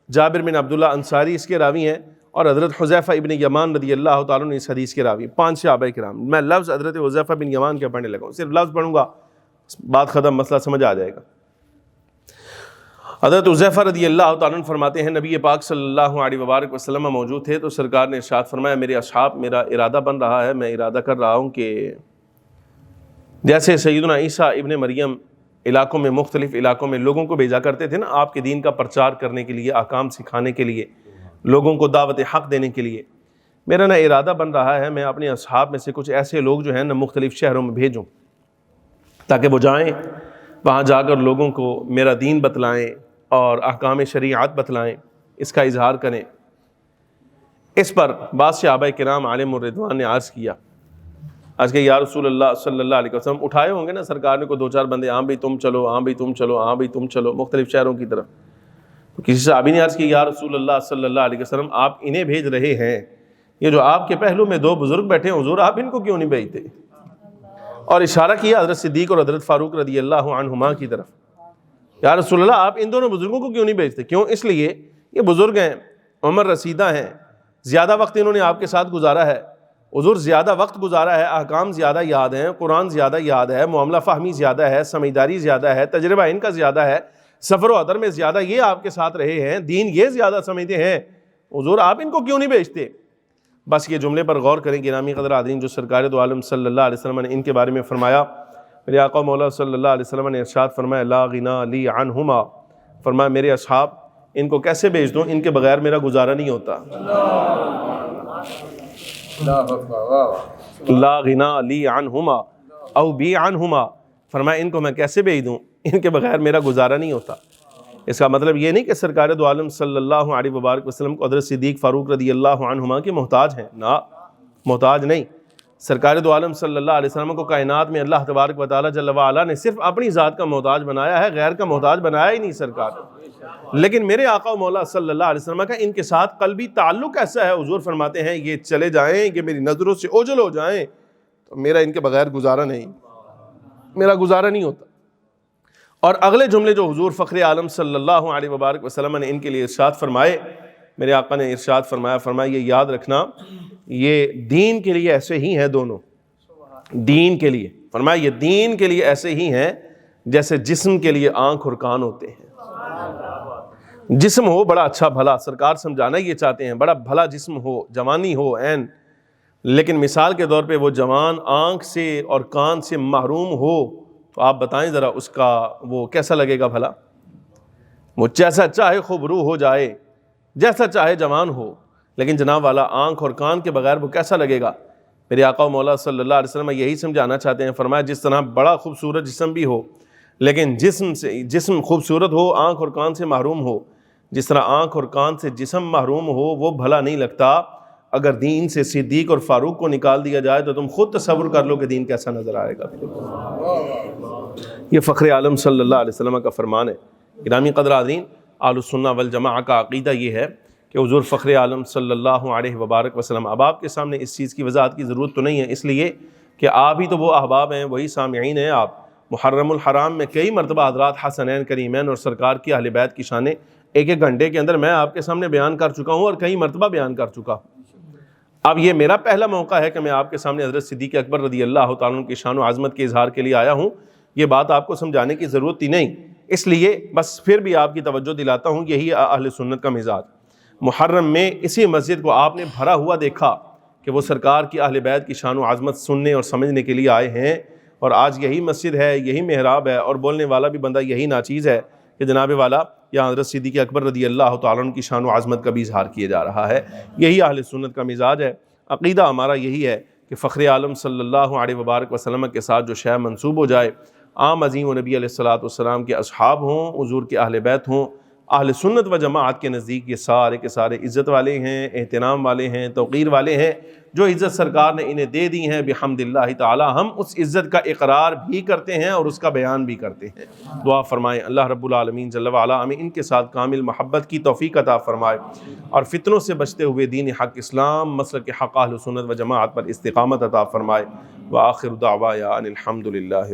جابر بن عبداللہ انصاری اس کے راوی ہیں، اور حضرت حذیفہ ابن یمان رضی اللہ تعالیٰ عنہ اس حدیث کے راوی. 5 صحابہ کرام. میں لفظ حضرت حذیفہ بن یمان کے پڑھنے لگا ہوں، صرف لفظ پڑھوں گا، بات ختم، مسئلہ سمجھ آ جائے گا. حضرت حذیفہ رضی اللہ تعالیٰ عنہ فرماتے ہیں نبی پاک صلی اللہ علیہ وبارک وسلم موجود تھے تو سرکار نے ارشاد فرمایا میرے اصحاب، میرا ارادہ بن رہا ہے، میں ارادہ کر رہا ہوں کہ جیسے سیدنا عیسیٰ ابن مریم علاقوں میں، مختلف علاقوں میں لوگوں کو بھیجا کرتے تھے نا آپ کے دین کا پرچار کرنے کے لیے، احکام سکھانے کے لیے، لوگوں کو دعوت حق دینے کے لیے، میرا نا ارادہ بن رہا ہے میں اپنے اصحاب میں سے کچھ ایسے لوگ جو ہیں نا مختلف شہروں میں بھیجوں تاکہ وہ جائیں وہاں جا کر لوگوں کو میرا دین بتلائیں اور احکام شریعت بتلائیں، اس کا اظہار کریں. اس پر بعض صحابہ کرام علیہم الرضوان نے عرض کیا، آج کہ یا رسول اللہ صلی اللہ علیہ وسلم، اٹھائے ہوں گے نا سرکار نے کو 2-4 بندے، ہاں بھی تم چلو، ہاں بھی تم چلو، ہاں بھی تم چلو مختلف شہروں کی طرف. تو کسی صحابی نے عرض کی یا رسول اللہ صلی اللہ علیہ وسلم آپ انہیں بھیج رہے ہیں، یہ جو آپ کے پہلو میں 2 بزرگ بیٹھے ہیں حضور آپ ان کو کیوں نہیں بھیجتے؟ اور اشارہ کیا حضرت صدیق اور حضرت فاروق رضی اللہ عنہما کی طرف، یا رسول اللہ آپ ان دونوں بزرگوں کو کیوں نہیں بھیجتے؟ کیوں؟ اس لیے یہ بزرگ ہیں، عمر رسیدہ ہیں، زیادہ وقت انہوں نے آپ کے ساتھ گزارا ہے، حضور زیادہ وقت گزارا ہے، احکام زیادہ یاد ہیں، قرآن زیادہ یاد ہے، معاملہ فہمی زیادہ ہے، سمجھداری زیادہ ہے، تجربہ ان کا زیادہ ہے، سفر و حضر میں زیادہ یہ آپ کے ساتھ رہے ہیں، دین یہ زیادہ سمجھتے ہیں، حضور آپ ان کو کیوں نہیں بھیجتے؟ بس یہ جملے پر غور کریں گرامی قدر حاضرین جو سرکار دو عالم صلی اللہ علیہ وسلم نے ان کے بارے میں فرمایا. میرے آقا مولا صلی اللہ علیہ وسلم نے ارشاد فرمایا لا غنا لی عنہما، فرمایا میرے اصحاب ان کو کیسے بھیج دوں، ان کے بغیر میرا گزارا نہیں ہوتا. لا غنا لی عنہما او بی عنہما، فرمایا ان کو میں کیسے بھیج دوں، ان کے بغیر میرا گزارا نہیں ہوتا. اس کا مطلب یہ نہیں کہ سرکار دو عالم صلی اللہ علیہ وبارک وسلم کو حضرت صدیق فاروق رضی اللہ عنہما کے محتاج ہیں، نہ محتاج نہیں. سرکار دو عالم صلی اللہ علیہ وسلم کو کائنات میں اللہ تبارک و تعالیٰ جل وعلا نے صرف اپنی ذات کا محتاج بنایا ہے، غیر کا محتاج بنایا ہی نہیں سرکار. لیکن میرے آقا و مولا صلی اللہ علیہ وسلم کا ان کے ساتھ قلبی تعلق ایسا ہے، حضور فرماتے ہیں یہ چلے جائیں، یہ میری نظروں سے اوجھل ہو جائیں تو میرا ان کے بغیر گزارا نہیں، میرا گزارا نہیں ہوتا. اور اگلے جملے جو حضور فخر عالم صلی اللہ علیہ وبارک وسلم نے ان کے لیے ارشاد فرمائے، میرے آقا نے ارشاد فرمایا یہ یاد رکھنا یہ دین کے لیے ایسے ہی ہیں دونوں، دین کے لیے، فرمایا یہ دین کے لیے ایسے ہی ہیں جیسے جسم کے لیے آنکھ اور کان ہوتے ہیں. جسم ہو بڑا اچھا بھلا، سرکار سمجھانا یہ چاہتے ہیں، بڑا بھلا جسم ہو، جوانی ہو عین، لیکن مثال کے طور پہ وہ جوان آنکھ سے اور کان سے محروم ہو تو آپ بتائیں ذرا اس کا وہ کیسا لگے گا بھلا؟ وہ جیسا چاہے خوبرو ہو جائے، جیسا چاہے جوان ہو، لیکن جناب والا آنکھ اور کان کے بغیر وہ کیسا لگے گا؟ میرے آقا و مولا صلی اللہ علیہ وسلم یہی سمجھانا چاہتے ہیں. فرمایا جس طرح بڑا خوبصورت جسم بھی ہو لیکن جسم خوبصورت ہو، آنکھ اور کان سے محروم ہو، جس طرح آنکھ اور کان سے جسم محروم ہو وہ بھلا نہیں لگتا، اگر دین سے صدیق اور فاروق کو نکال دیا جائے تو تم خود تصور کر لو کہ دین کیسا نظر آئے گا۔ یہ فخر عالم صلی اللہ علیہ وسلم کا فرمان ہے۔ گرامی قدر حاضرین، اہل السنہ والجماعہ کا عقیدہ یہ ہے کہ حضور فخر عالم صلی اللہ علیہ وبارک وسلم، اب آپ کے سامنے اس چیز کی وضاحت کی ضرورت تو نہیں ہے، اس لیے کہ آپ ہی تو وہ احباب ہیں، وہی سامعین ہیں۔ آپ محرم الحرام میں کئی مرتبہ حضرات حسنین کریمین اور سرکار کی اہل بیت کی شانیں ایک ایک گھنٹے کے اندر میں آپ کے سامنے بیان کر چکا ہوں اور کئی مرتبہ بیان کر چکا ہوں۔ اب یہ میرا پہلا موقع ہے کہ میں آپ کے سامنے حضرت صدیق اکبر رضی اللہ تعالیٰ عنہ کی شان و عظمت کے اظہار کے لیے آیا ہوں۔ یہ بات آپ کو سمجھانے کی ضرورت ہی نہیں، اس لیے بس پھر بھی آپ کی توجہ دلاتا ہوں، یہی اہل سنت کا مزاج۔ محرم میں اسی مسجد کو آپ نے بھرا ہوا دیکھا کہ وہ سرکار کی اہل بیت کی شان و عظمت سننے اور سمجھنے کے لیے آئے ہیں، اور آج یہی مسجد ہے، یہی محراب ہے، اور بولنے والا بھی بندہ یہی ناچیز ہے کہ جناب والا یا حضرت صدیق اکبر رضی اللہ تعالیٰ عنہ کی شان و عظمت کا بھی اظہار کیا جا رہا ہے۔ یہی اہل سنت کا مزاج ہے۔ عقیدہ ہمارا یہی ہے کہ فخر عالم صلی اللہ علیہ وبارک وسلم کے ساتھ جو شے منسوب ہو جائے، عام عظیم و نبی علیہ السلام کے اصحاب ہوں، حضور کے اہل بیت ہوں، اہل سنت و جماعت کے نزدیک یہ سارے کے سارے عزت والے ہیں، احترام والے ہیں، توقیر والے ہیں۔ جو عزت سرکار نے انہیں دے دی ہیں بحمد اللہ تعالی، ہم اس عزت کا اقرار بھی کرتے ہیں اور اس کا بیان بھی کرتے ہیں۔ دعا فرمائیں اللہ رب العالمین جل وعلا ہمیں ان کے ساتھ کامل محبت کی توفیق عطا فرمائے، اور فتنوں سے بچتے ہوئے دین حق اسلام مسلک حق اہل سنت و جماعت پر استقامت عطا فرمائے۔ وآخر دعوایا ان الحمد للہ رب